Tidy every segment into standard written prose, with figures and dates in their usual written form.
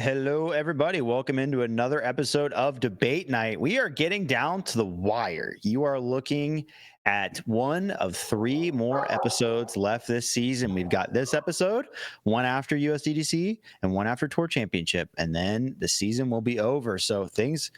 Hello, everybody. Welcome into another episode of Debate Night. We are getting down to the wire. You are looking at one of three more episodes left this season. We've got this episode, one after USDGC, and one after Tour Championship, and then the season will be over. So things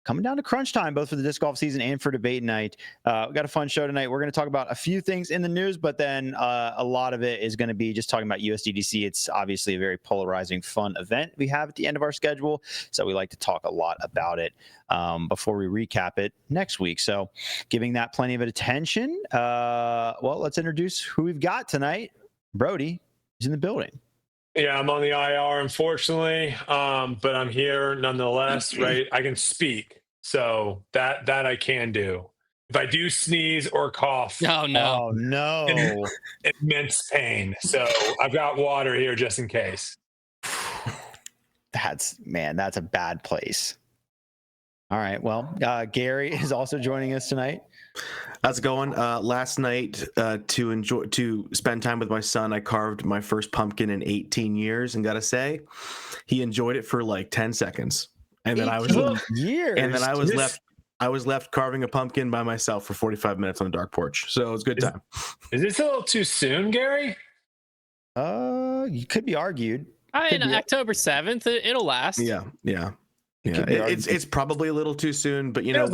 coming down to crunch time, both for the disc golf season and for debate night. We got a fun show tonight. We're going to talk about a few things in the news, but then a lot of it is going to be just talking about USDGC. It's obviously a very polarizing, fun event we have at the end of our schedule, so we like to talk a lot about it before we recap it next week. So giving that plenty of attention, well, let's introduce who we've got tonight. Brodie is in the building. Yeah, I'm on the IR, unfortunately, but I'm here nonetheless, right? I can speak, so that I can do. If I do sneeze or cough, Oh no! Oh no! immense pain. So I've got water here just in case. That's a bad place. All right. Well, Gary is also joining us tonight. How's it going? Last night, to spend time with my son, I carved my first pumpkin in 18 years, and gotta say, he enjoyed it for like 10 seconds, and then I was left carving a pumpkin by myself for 45 minutes on a dark porch. So it was a good time. Is this a little too soon, Gary? You could be argued. October 7th, it'll last. Yeah. It's probably a little too soon, but you know,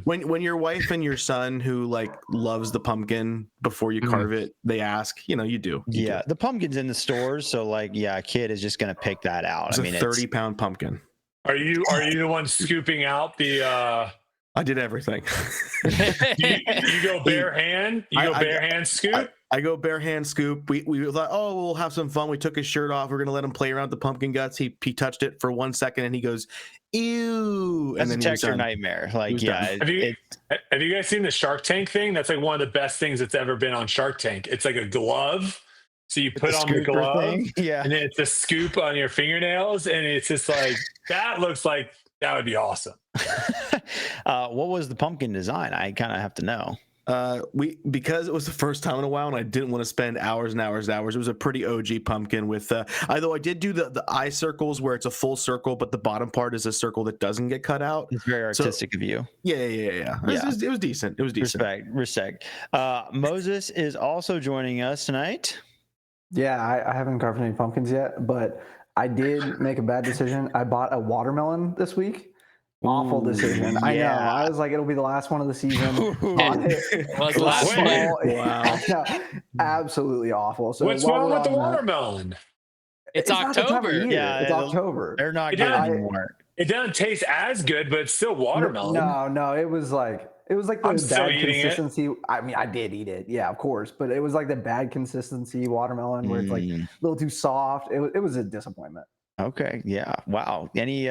when your wife and your son who like loves the pumpkin before you carve it, they ask, you do. The pumpkin's in the stores, so like, a kid is just gonna pick that out. It's a 30-pound pumpkin. Are you the one scooping out the? I did everything. you go bare hand. Bare hand scoop. I go bare hand scoop. We thought, oh, we'll have some fun. We took his shirt off. We're gonna let him play around with the pumpkin guts. He touched it for 1 second and he goes, ew. That's a texture nightmare. Like, have you guys seen the Shark Tank thing? That's like one of the best things that's ever been on Shark Tank. It's like a glove. So you put on the glove, and then it's a scoop on your fingernails, and it's just like that looks like that would be awesome. What was the pumpkin design? I kind of have to know. Because it was the first time in a while and I didn't want to spend hours and hours and hours. It was a pretty OG pumpkin with although I did do the eye circles where it's a full circle, but the bottom part is a circle that doesn't get cut out. It's very artistic of you. Yeah. It was decent. Respect. Moses is also joining us tonight. Yeah, I haven't carved any pumpkins yet, but I did make a bad decision. I bought a watermelon this week. Awful decision. I know. I was like, it'll be the last one of the season. Was the last one. Wow. Absolutely awful. So what's wrong with the watermelon? It's October. It's October. They're not good anymore. It doesn't taste as good, but it's still watermelon. No. It was like the bad consistency. I mean, I did eat it. Yeah, of course. But it was like the bad consistency watermelon where it's like a little too soft. It was a disappointment. Okay. Yeah. Wow. Any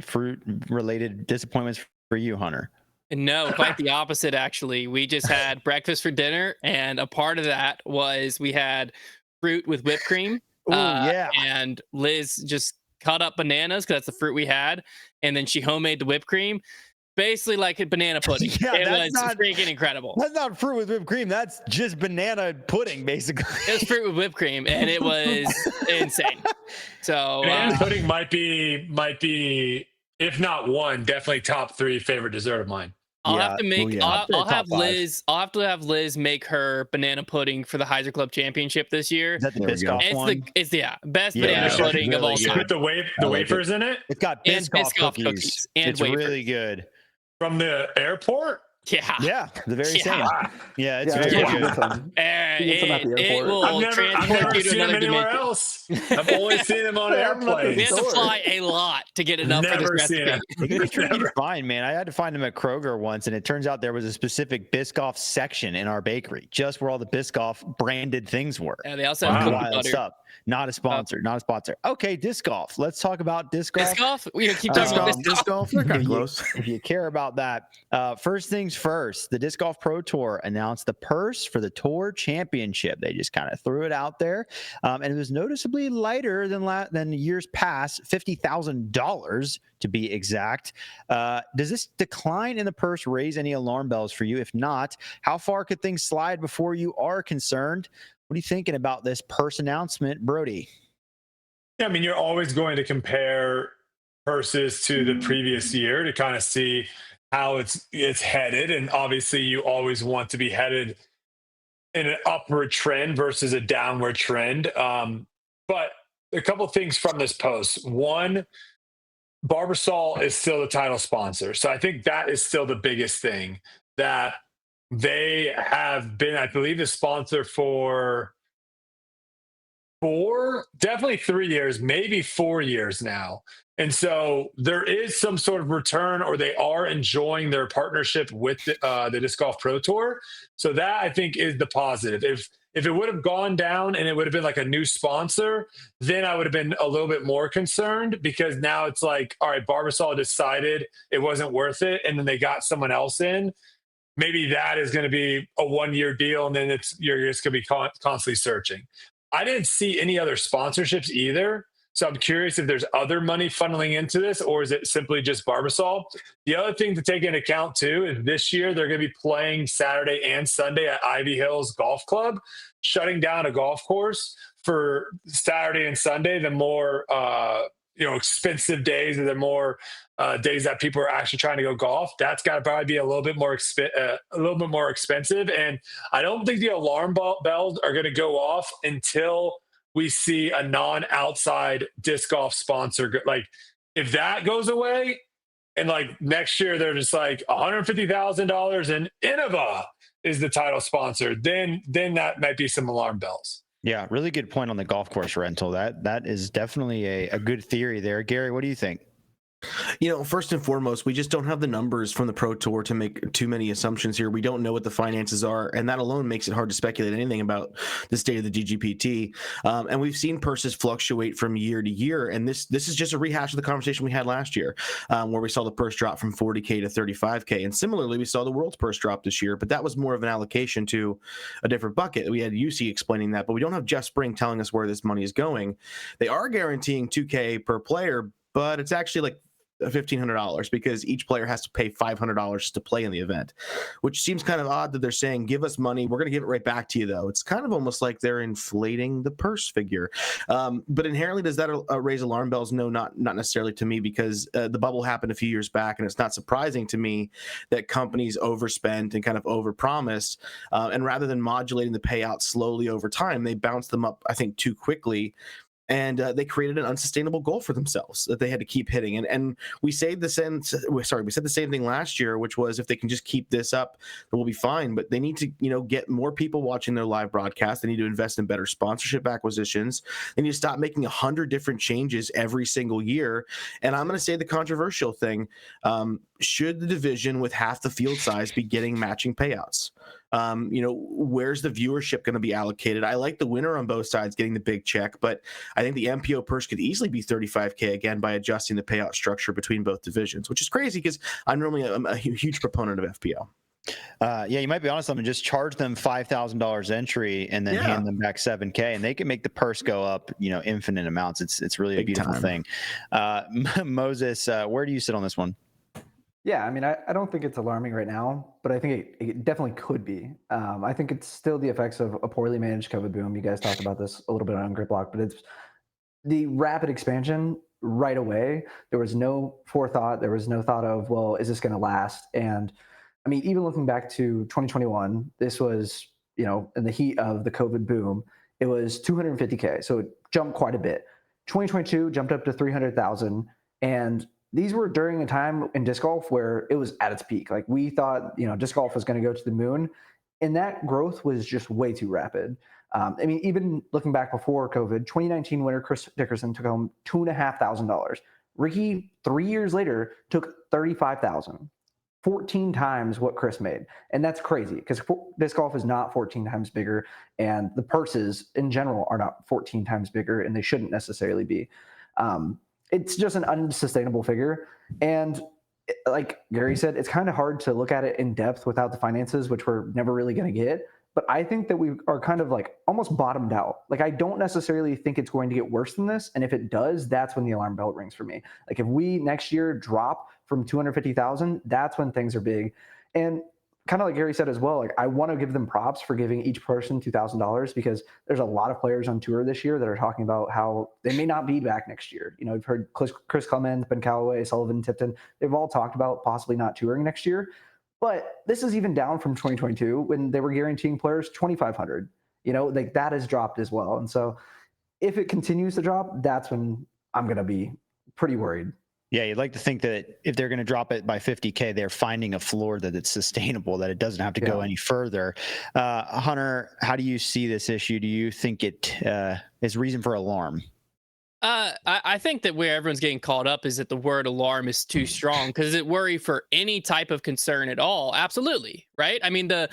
fruit related disappointments for you, Hunter? No, quite the opposite, actually. We just had breakfast for dinner, and a part of that was we had fruit with whipped cream. And Liz just cut up bananas because that's the fruit we had, and then she homemade the whipped cream. Basically like a banana pudding. It was freaking incredible. That's not fruit with whipped cream. That's just banana pudding, basically. It was fruit with whipped cream, and it was insane. So banana pudding might be, if not one, definitely top 3 favorite dessert of mine. I'll have to have Liz make her banana pudding for the Heiser Club Championship this year. Is that the Biscoff one? It's best banana pudding of all time. Put the wafers in it. It's got Biscoff cookies and it's wafers. Really good. From the airport? Yeah, the very same. Yeah, it's very good. It will I've never seen them anywhere else. I've only seen them on airplanes. We have to fly a lot to get enough for this recipe. It can be tricky to find, man. I had to find them at Kroger once, and it turns out there was a specific Biscoff section in our bakery, just where all the Biscoff branded things were. Yeah, they also have cookie butter. Stuff. Not a sponsor. Okay, disc golf. Let's talk about disc golf. Disc golf? We keep talking about disc golf. They're kind of close. If you care about that. First things first, the Disc Golf Pro Tour announced the purse for the Tour Championship. They just kind of threw it out there. And it was noticeably lighter than years past, $50,000 to be exact. Does this decline in the purse raise any alarm bells for you? If not, how far could things slide before you are concerned? What are you thinking about this purse announcement, Brodie? Yeah, I mean, you're always going to compare purses to the previous year to kind of see how it's headed, and obviously, you always want to be headed in an upward trend versus a downward trend. But a couple of things from this post. One, Barbasol is still the title sponsor. So I think that is still the biggest thing, that they have been, I believe, the sponsor for definitely 3 years, maybe 4 years now. And so there is some sort of return, or they are enjoying their partnership with the Disc Golf Pro Tour. So that, I think, is the positive. If it would have gone down and it would have been like a new sponsor, then I would have been a little bit more concerned, because now it's like, all right, Barbasol decided it wasn't worth it, and then they got someone else in. Maybe that is going to be a 1-year deal, and then you're just going to be constantly searching. I didn't see any other sponsorships either. So I'm curious if there's other money funneling into this, or is it simply just Barbasol? The other thing to take into account too is this year they're going to be playing Saturday and Sunday at Ivy Hills Golf Club. Shutting down a golf course for Saturday and Sunday, the more expensive days, or the more days that people are actually trying to go golf, that's got to probably be a little bit more expensive. And I don't think the alarm bells are going to go off until we see a non-outside disc golf sponsor. Like, if that goes away, and like next year they're just like $150,000 and Innova is the title sponsor, then that might be some alarm bells. Yeah, really good point on the golf course rental. That is definitely a good theory there. Gary, what do you think? First and foremost, we just don't have the numbers from the Pro Tour to make too many assumptions here. We don't know what the finances are, and that alone makes it hard to speculate anything about the state of the DGPT. And we've seen purses fluctuate from year to year, and this is just a rehash of the conversation we had last year, where we saw the purse drop from $40K to $35K. And similarly, we saw the world's purse drop this year, but that was more of an allocation to a different bucket. We had UC explaining that, but we don't have Jeff Spring telling us where this money is going. They are guaranteeing $2K per player, but it's actually like $1,500, because each player has to pay $500 to play in the event, which seems kind of odd that they're saying, give us money, we're going to give it right back to you, though. It's kind of almost like they're inflating the purse figure. But inherently, does that raise alarm bells? No, not necessarily to me, because the bubble happened a few years back, and it's not surprising to me that companies overspent and kind of overpromised, and rather than modulating the payout slowly over time, they bounced them up, I think, too quickly. And they created an unsustainable goal for themselves that they had to keep hitting. And we said the same thing last year, which was, if they can just keep this up, then we'll be fine. But they need to, get more people watching their live broadcast. They need to invest in better sponsorship acquisitions. They need to stop making 100 different changes every single year. And I'm going to say the controversial thing: should the division with half the field size be getting matching payouts? Where's the viewership going to be allocated? I like the winner on both sides getting the big check, but I think the MPO purse could easily be $35K again by adjusting the payout structure between both divisions, which is crazy, because I'm normally a huge proponent of FPO. You might be honest with them and just charge them $5,000 entry and then hand them back $7K, and they can make the purse go up, infinite amounts. It's really a beautiful thing. Moses, where do you sit on this one? Yeah, I mean, I don't think it's alarming right now, but I think it definitely could be. I think it's still the effects of a poorly managed COVID boom. You guys talked about this a little bit on Grip Block, but it's the rapid expansion right away. There was no forethought. There was no thought of, well, is this going to last? And I mean, even looking back to 2021, this was, in the heat of the COVID boom, it was 250K. So it jumped quite a bit. 2022 jumped up to 300,000. And these were during a time in disc golf where it was at its peak. Like, we thought, disc golf was going to go to the moon, and that growth was just way too rapid. I mean, even looking back before COVID, 2019 winner Chris Dickerson took home $2,500. Ricky, 3 years later, took $35,000, 14 times what Chris made. And that's crazy, because disc golf is not 14 times bigger, and the purses in general are not 14 times bigger, and they shouldn't necessarily be. It's just an unsustainable figure. And like Gary said, it's kind of hard to look at it in depth without the finances, which we're never really going to get. But I think that we are kind of like almost bottomed out. Like, I don't necessarily think it's going to get worse than this. And if it does, that's when the alarm bell rings for me. Like, if we next year drop from 250,000, that's when things are big. And kind of like Gary said as well, like I want to give them props for giving each person $2,000 because there's a lot of players on tour this year that are talking about how they may not be back next year. You know, we've heard Chris Clemens, Ben Callaway, Sullivan, Tipton. They've all talked about possibly not touring next year. But this is even down from 2022 when they were guaranteeing players 2,500. You know, like that has dropped as well. And so if it continues to drop, that's when I'm going to be pretty worried. Yeah, you'd like to think that if they're going to drop it by 50K, they're finding a floor that it's sustainable, that it doesn't have to go any further. Hunter, how do you see this issue? Do you think it is reason for alarm? I think that where everyone's getting caught up is that the word alarm is too strong, because is it worry for any type of concern at all? Absolutely, right? I mean, the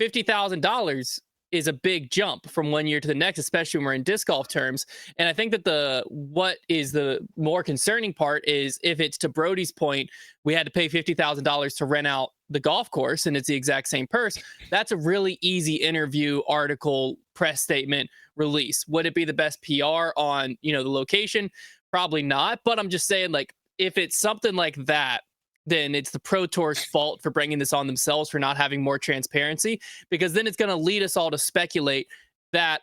$50,000 is a big jump from one year to the next, especially when we're in disc golf terms. And I think that what is the more concerning part is if it's to Brodie's point, we had to pay $50,000 to rent out the golf course and it's the exact same purse. That's a really easy interview, article, press statement release. Would it be the best PR on, the location? Probably not. But I'm just saying, like, if it's something like that, then it's the Pro Tour's fault for bringing this on themselves, for not having more transparency, because then it's going to lead us all to speculate that,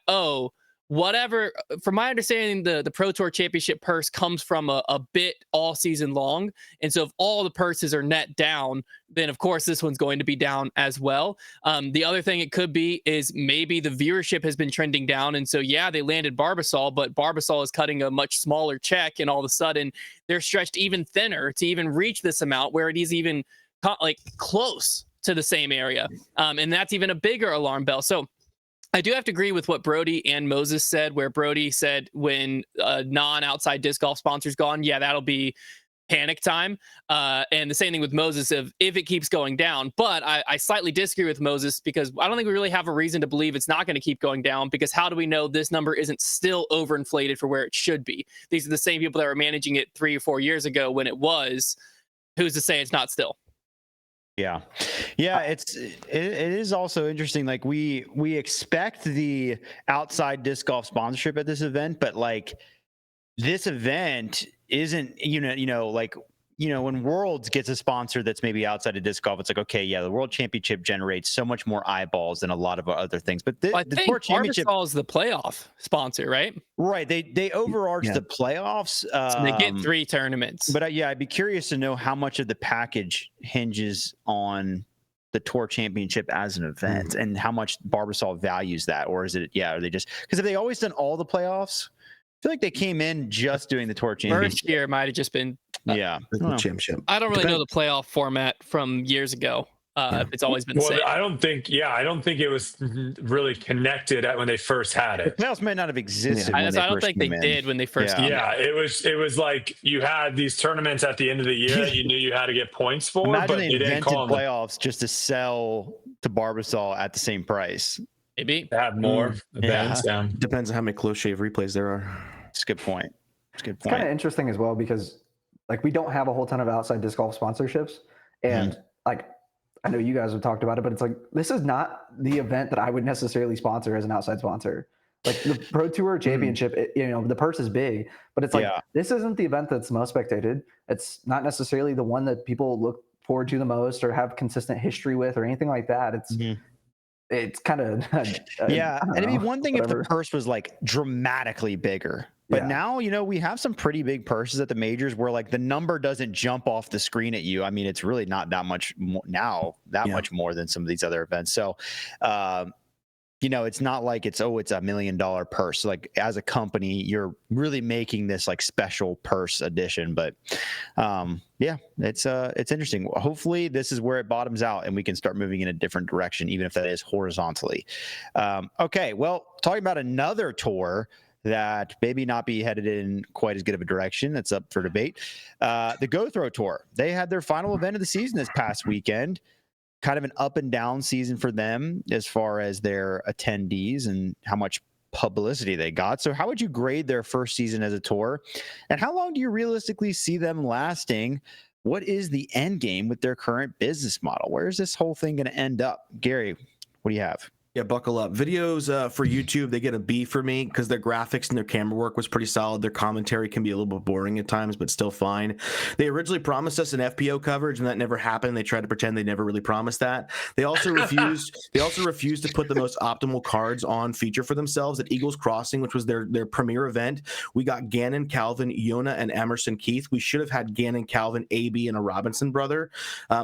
whatever, from my understanding, the Pro Tour Championship purse comes from a bit all season long. And so if all the purses are net down, then of course this one's going to be down as well. The other thing it could be is maybe the viewership has been trending down. And so, yeah, they landed Barbasol, but Barbasol is cutting a much smaller check. And all of a sudden they're stretched even thinner to even reach this amount where it is even like close to the same area. And that's even a bigger alarm bell. So I do have to agree with what Brodie and Moses said, where Brodie said when non-outside disc golf sponsor's gone, yeah, that'll be panic time. And the same thing with Moses if it keeps going down. But I slightly disagree with Moses, because I don't think we really have a reason to believe it's not going to keep going down, because how do we know this number isn't still overinflated for where it should be? These are the same people that were managing it 3 or 4 years ago when it was. Who's to say it's not still? Yeah. It is also interesting. Like we expect the outside disc golf sponsorship at this event, but like this event isn't, when Worlds gets a sponsor that's maybe outside of disc golf, it's like, okay, yeah, the World Championship generates so much more eyeballs than a lot of other things. But the Tour Championship is the playoff sponsor, right? Right. They overarch the playoffs. So they get 3 tournaments. But I'd be curious to know how much of the package hinges on the Tour Championship as an event and how much Barbasol values that. Or is it, are they just, because have they always done all the playoffs? I feel like they came in just doing the Tour Championship. First year might have just been the championship. I don't really know the playoff format from years ago. It's always been the same. I don't think it was really connected when they first had it. The playoffs might not have existed. I don't think they did when they first came in. It was like you had these tournaments at the end of the year that you knew you had to get points for. Imagine but they invented playoffs just to sell to Barbasol at the same price. Maybe have more events. Depends on how many close shave replays there are. It's a good point. It's kind of interesting as well, because like we don't have a whole ton of outside disc golf sponsorships, and like I know you guys have talked about it, but it's like this is not the event that I would necessarily sponsor as an outside sponsor. Like the Pro Tour Championship, the purse is big, but it's like this isn't the event that's most spectated. It's not necessarily the one that people look forward to the most or have consistent history with or anything like that. It's kind of and it'd be one thing if the purse was like dramatically bigger, but now we have some pretty big purses at the majors where like the number doesn't jump off the screen at you. I mean, it's really not that much now, much more than some of these other events. So it's not like it's $1 million purse. Like as a company, you're really making this like special purse edition. But it's interesting. Hopefully this is where it bottoms out and we can start moving in a different direction, even if that is horizontally. Okay, well, talking about another tour that maybe not be headed in quite as good of a direction. That's up for debate. The Go Throw Tour. They had their final event of the season this past weekend. Kind of an up and down season for them as far as their attendees and how much publicity they got. So how would you grade their first season as a tour? And how long do you realistically see them lasting? What is the end game with their current business model? Where is this whole thing going to end up? Gary, what do you have? Yeah, buckle up. Videos for YouTube, they get a B for me because their graphics and their camera work was pretty solid. Their commentary can be a little bit boring at times, but still fine. They originally promised us an FPO coverage, and that never happened. They tried to pretend they never really promised that. They also refused. They also refused to put the most optimal cards on feature for themselves at Eagles Crossing, which was their premier event. We got Gannon, Calvin, Yona, and Emerson Keith. We should have had Gannon, Calvin, AB, and a Robinson brother.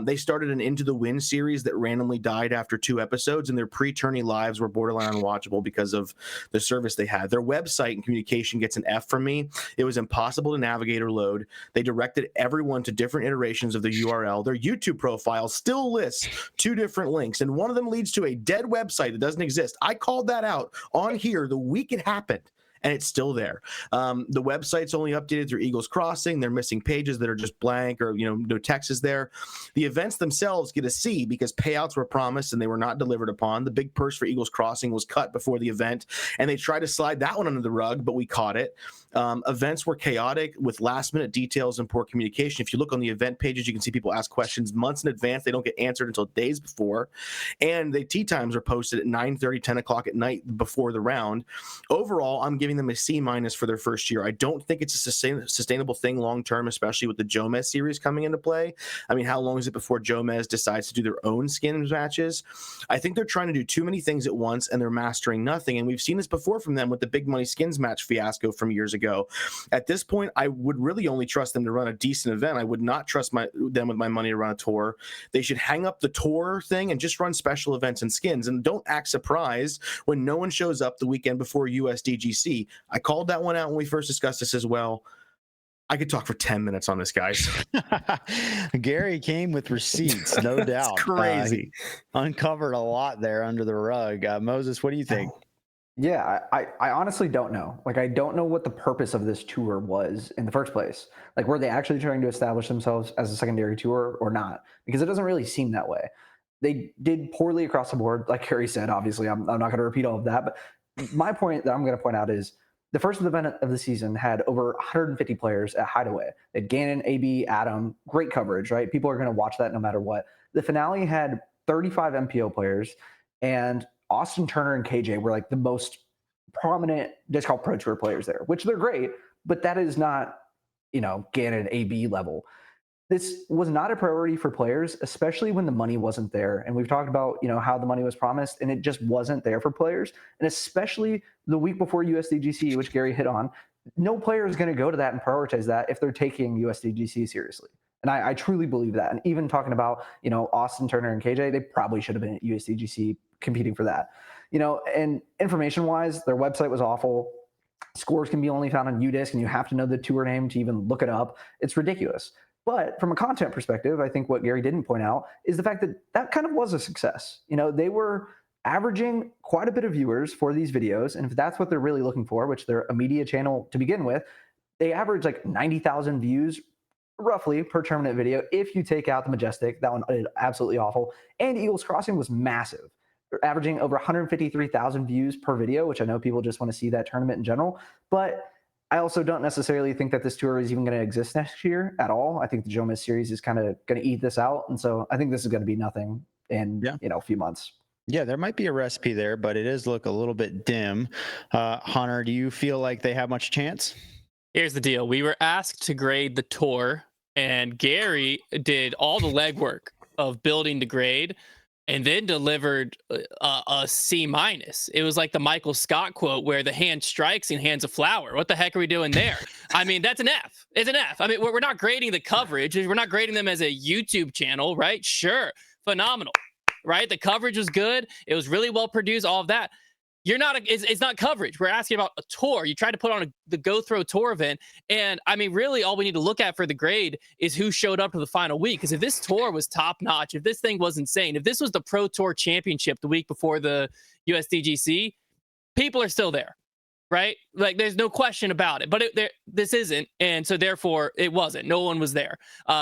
They started an Into the Wind series that randomly died after 2 episodes, and their pre-tourney lives were borderline unwatchable because of the service they had. Their website and communication gets an F from me. It was impossible to navigate or load. They directed everyone to different iterations of the URL. Their YouTube profile still lists 2 different links, and one of them leads to a dead website that doesn't exist. I called that out on here the week it happened, and it's still there. The website's only updated through Eagles Crossing. They're missing pages that are just blank, or no text is there. The events themselves get a C because payouts were promised and they were not delivered upon. The big purse for Eagles Crossing was cut before the event, and they tried to slide that one under the rug, but we caught it. Events were chaotic with last-minute details and poor communication. If you look on the event pages, you can see people ask questions months in advance. They don't get answered until days before. And the tee times are posted at 9:30, 10 o'clock at night before the round. Overall, I'm giving them a C- for their first year. I don't think it's a sustainable thing long-term, especially with the Jomez series coming into play. I mean, how long is it before Jomez decides to do their own skins matches? I think they're trying to do too many things at once, and they're mastering nothing. And we've seen this before from them with the big money skins match fiasco from years ago. At this point, I would really only trust them to run a decent event. I would not trust them with my money to run a tour. They should hang up the tour thing and just run special events and skins, and don't act surprised when no one shows up the weekend before USDGC. I called that one out when we first discussed this as well. I could talk for 10 minutes on this, guys. Gary came with receipts, no doubt. It's crazy. Uncovered a lot there under the rug. Moses, what do you think? Yeah, I honestly don't know. Like, I don't know what the purpose of this tour was in the first place. Like, were they actually trying to establish themselves as a secondary tour or not? Because it doesn't really seem that way. They did poorly across the board, like Harry said. Obviously, I'm not going to repeat all of that. But my point that I'm going to point out is the first event of the season had over 150 players at Hideaway. They had Gannon, AB, Adam, great coverage, right? People are going to watch that no matter what. The finale had 35 MPO players, and Austin Turner and KJ were like the most prominent disc golf pro tour players there, which they're great, but that is not, Gannon AB level. This was not a priority for players, especially when the money wasn't there. And we've talked about, how the money was promised and it just wasn't there for players. And especially the week before USDGC, which Gary hit on, no player is going to go to that and prioritize that if they're taking USDGC seriously. And I truly believe that. And even talking about, Austin Turner and KJ, they probably should have been at USDGC competing for that. And information-wise, their website was awful. Scores can be only found on UDisc, and you have to know the tour name to even look it up. It's ridiculous. But from a content perspective, I think what Gary didn't point out is the fact that that kind of was a success. They were averaging quite a bit of viewers for these videos. And if that's what they're really looking for, which they're a media channel to begin with, they average like 90,000 views roughly per tournament video. If you take out the Majestic, that one is absolutely awful. And Eagles Crossing was massive. They're averaging over 153,000 views per video, which I know people just want to see that tournament in general. But I also don't necessarily think that this tour is even going to exist next year at all. I think the Jomez series is kind of going to eat this out. And so I think this is going to be nothing in, a few months. Yeah, there might be a recipe there, but it does look a little bit dim. Hunter, do you feel like they have much chance? Here's the deal. We were asked to grade the tour, and Gary did all the legwork of building the grade and then delivered a C-. It was like the Michael Scott quote where the hand strikes and hands a flower. What the heck are we doing there? I mean, that's an F. It's an F. I mean, we're not grading the coverage. We're not grading them as a YouTube channel, right? Sure. Phenomenal, right? The coverage was good. It was really well produced, all of that. It's not coverage. We're asking about a tour. You tried to put on the Go Throw tour event. And I mean, really all we need to look at for the grade is who showed up to the final week. Because if this tour was top notch, if this thing was insane, if this was the Pro Tour Championship the week before the USDGC, people are still there, right? Like there's no question about it, but this isn't. And so therefore it wasn't. No one was there.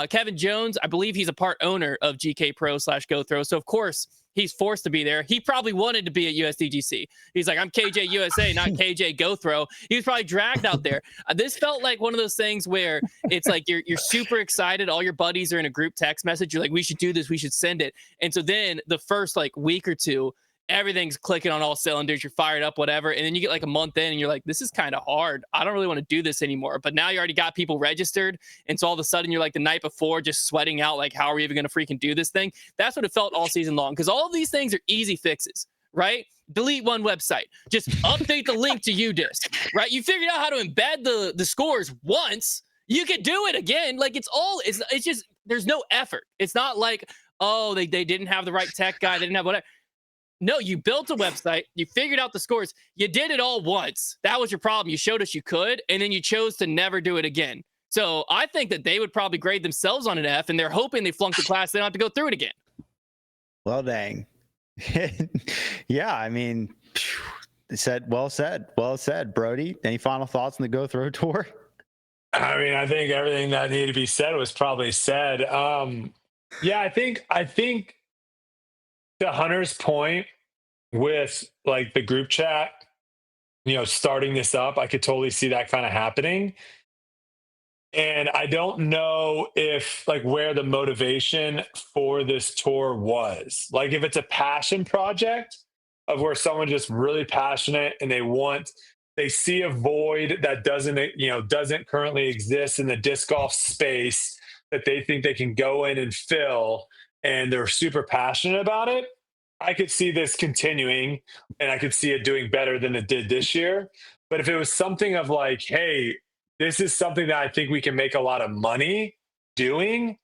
Kevin Jones, I believe he's a part owner of GK Pro / Go Throw. So of course, he's forced to be there. He probably wanted to be at USDGC. He's like, I'm KJ USA, not KJ Go Throw. He was probably dragged out there. This felt like one of those things where it's like you're super excited. All your buddies are in a group text message. You're like, we should do this. We should send it. And so then the first like week or two, everything's clicking on all cylinders, you're fired up, whatever. And then you get like a month in and you're like, this is kind of hard. I don't really want to do this anymore. But now you already got people registered. And so all of a sudden you're like the night before just sweating out, like, how are we even going to freaking do this thing? That's what it felt all season long. Because all of these things are easy fixes, right? Delete one website, just update the link to UDisc, right? You figured out how to embed the scores once. You could do it again. Like it's just, there's no effort. It's not like, oh, they didn't have the right tech guy. They didn't have whatever. No, you built a website. You figured out the scores. You did it all once. That was your problem. You showed us you could, and then you chose to never do it again. So I think that they would probably grade themselves on an F, and they're hoping they flunked the class. They don't have to go through it again. Well, dang. Yeah, I mean, well said, Brodie. Any final thoughts on the Go Throw Tour? I mean, I think everything that needed to be said was probably said. Yeah, I think to Hunter's point with like the group chat, starting this up, I could totally see that kind of happening. And I don't know if like where the motivation for this tour was. Like if it's a passion project of where someone just really passionate and they see a void that doesn't currently exist in the disc golf space that they think they can go in and fill, and they're super passionate about it, I could see this continuing and I could see it doing better than it did this year. But if it was something of like, hey, this is something that I think we can make a lot of money doing,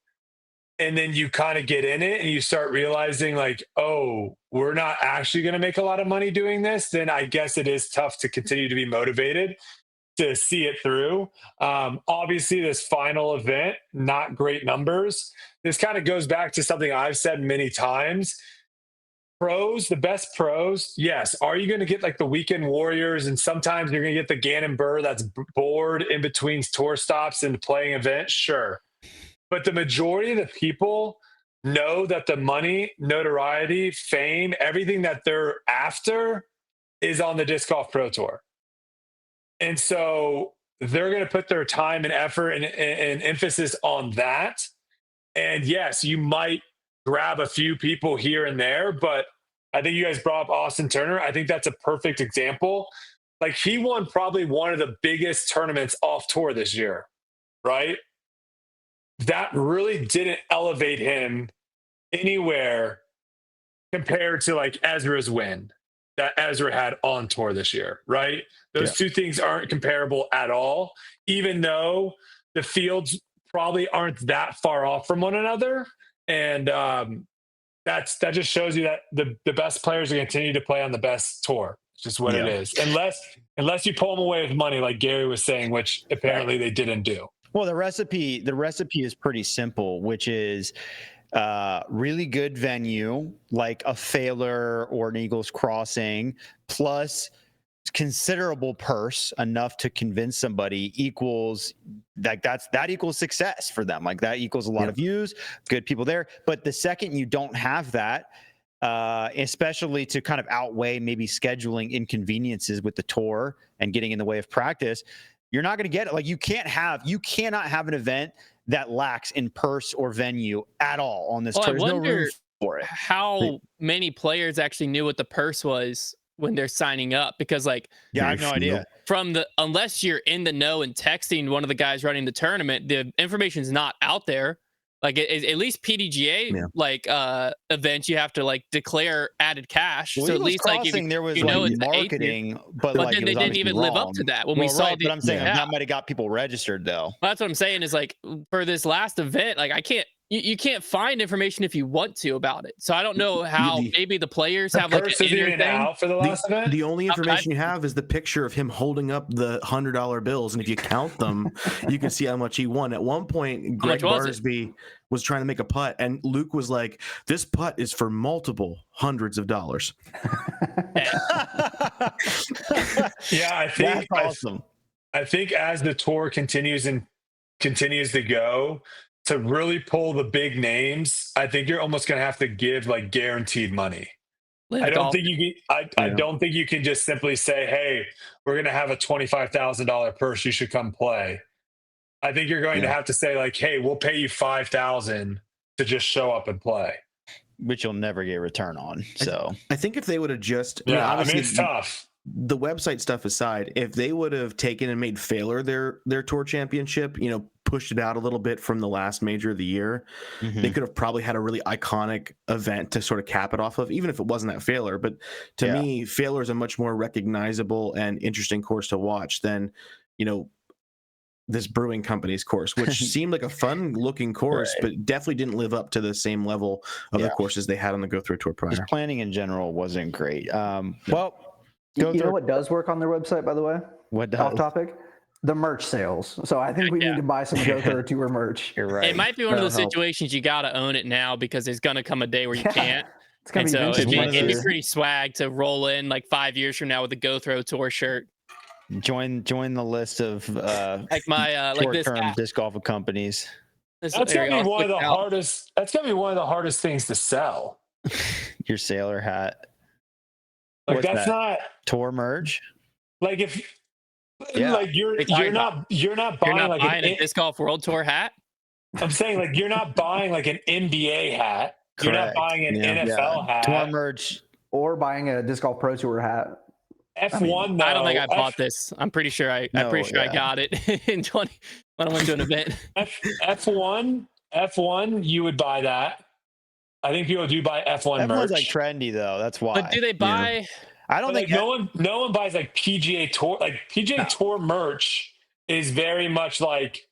and then you kind of get in it and you start realizing like, oh, we're not actually going to make a lot of money doing this, then I guess it is tough to continue to be motivated to see it through. Obviously, this final event, not great numbers. This kind of goes back to something I've said many times. Pros, the best pros, yes. Are you going to get like the weekend warriors? And sometimes you're going to get the Gannon Burr that's bored in between tour stops and playing events? Sure. But the majority of the people know that the money, notoriety, fame, everything that they're after is on the Disc Golf Pro Tour. And so they're going to put their time and effort and emphasis on that. And yes, you might grab a few people here and there, but I think you guys brought up Austin Turner. I think that's a perfect example. Like he won probably one of the biggest tournaments off tour this year, right? That really didn't elevate him anywhere compared to like Ezra's win that Ezra had on tour this year, right? Those two things aren't comparable at all, even though the fields probably aren't that far off from one another. And that just shows you that the best players are going to continue to play on the best tour. It's just what it is. Unless you pull them away with money, like Gary was saying, which apparently they didn't do. Well, the recipe is pretty simple, which is really good venue, like a Phaler or an Eagles Crossing, plus considerable purse enough to convince somebody equals that equals success for them. Like that equals a lot of views, good people there. But the second you don't have that, especially to kind of outweigh maybe scheduling inconveniences with the tour and getting in the way of practice, you're not going to get it. Like you cannot have an event that lacks in purse or venue at all on this tour. There's no room for it. How many players actually knew what the purse was when they're signing up? Because like, I have no idea. Unless you're in the know and texting one of the guys running the tournament, the information's not out there. Like at least PDGA events, you have to like declare added cash. Well, so at least like there was like marketing, but like then they didn't even live up to that. When we saw but I'm saying that might have got people registered though. That's what I'm saying is like for this last event, like you can't find information if you want to about it. So I don't know how maybe the players have like an inner thing. Out for the last event? The only information you have is the picture of him holding up the $100 bills, and if you count them, you can see how much he won. At one point, Greg Barsby was trying to make a putt, and Luke was like, "This putt is for multiple hundreds of dollars." Yeah, I think that's awesome. I think as the tour continues to go, to really pull the big names, I think you're almost going to have to give like guaranteed money. I don't think you can just simply say, "Hey, we're going to have a $25,000 purse. You should come play." I think you're going to have to say like, "Hey, we'll pay you $5,000 to just show up and play." which you'll never get return on. So I think if they would have just, I mean, it's tough. The website stuff aside, if they would have taken and made Failure their tour championship, pushed it out a little bit from the last major of the year, they could have probably had a really iconic event to sort of cap it off of, even if it wasn't that Failure. But to me, Failure is a much more recognizable and interesting course to watch than, this brewing company's course, which seemed like a fun looking course, but definitely didn't live up to the same level of the courses they had on the Go Through Tour prior. Just planning in general wasn't great. Well, you know what does work on their website, by the way? What does? Off topic? The merch sales. So I think we need to buy some Go Through Tour merch. You're right. It might be one of those situations you got to own it now because there's going to come a day where you can't. It's gonna be so it'd be vintage. pretty swag to roll in like 5 years from now with a Go Through Tour shirt. Join the list of like my like this short-term disc golf companies. That's gonna be one of the hardest. That's gonna be one of the hardest things to sell. Your sailor hat. Like What's that's that? not Tour merch. like if like you're not buying a disc golf world tour hat. I'm saying like you're not buying like an NBA hat. Correct. You're not buying an NFL hat. Tour merch or buying a disc golf pro tour hat. F1 though, I don't think I bought this. I'm pretty sure I got it in 20 when I went to an event. F1 you would buy that. I think people do buy F1 merch. F1's like trendy though. That's why. But do they buy? I don't think no one buys like PGA Tour. Like PGA Tour merch is very much like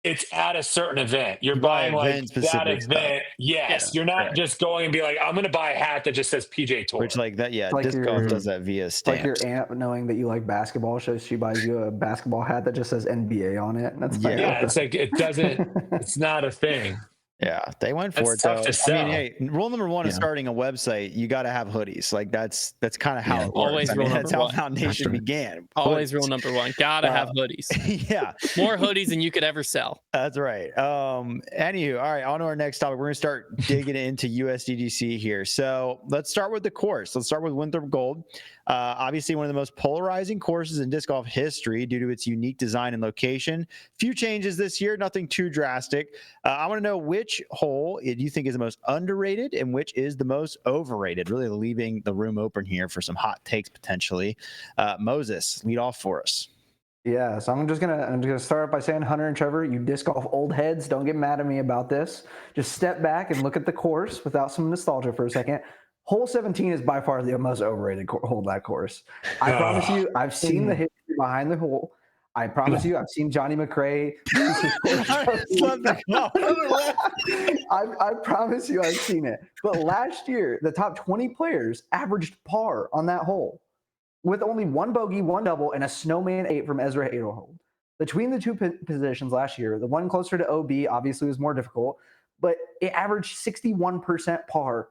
it's at a certain event. You're buying like that event. Stuff. Yes, you're not just going and be like, I'm going to buy a hat that just says PGA Tour. Which like that, like disc golf does that via stamps. Like your aunt knowing that you like basketball, so she buys you a basketball hat that just says NBA on it. That's it's like it doesn't. It's not a thing. Yeah, they went for it though. I mean, hey, rule number one is starting a website. You got to have hoodies. Like that's kind of how it always works. That's how Foundation began. Always rule number one. Gotta have hoodies. Yeah, more hoodies than you could ever sell. That's right. Anywho, all right, on to our next topic. We're gonna start digging into USDGC here. So let's start with the course. Let's start with Winthrop Gold. Obviously, one of the most polarizing courses in disc golf history due to its unique design and location. Few changes this year, nothing too drastic. I want to know which hole do you think is the most underrated and which is the most overrated? Really leaving the room open here for some hot takes potentially. Moses, lead off for us. Yeah, so I'm just gonna start off by saying, Hunter and Trevor, you disc golf old heads, don't get mad at me about this. Just step back and look at the course without some nostalgia for a second. Hole 17 is by far the most overrated hole of that course. I promise you, I've seen the history behind the hole. I promise you, I've seen Johnny McRae. I promise you, I've seen it. But last year, the top 20 players averaged par on that hole with only one bogey, one double, and a snowman 8 from Ezra Adelhold. Between the two positions last year, the one closer to OB obviously was more difficult, but it averaged 61% par,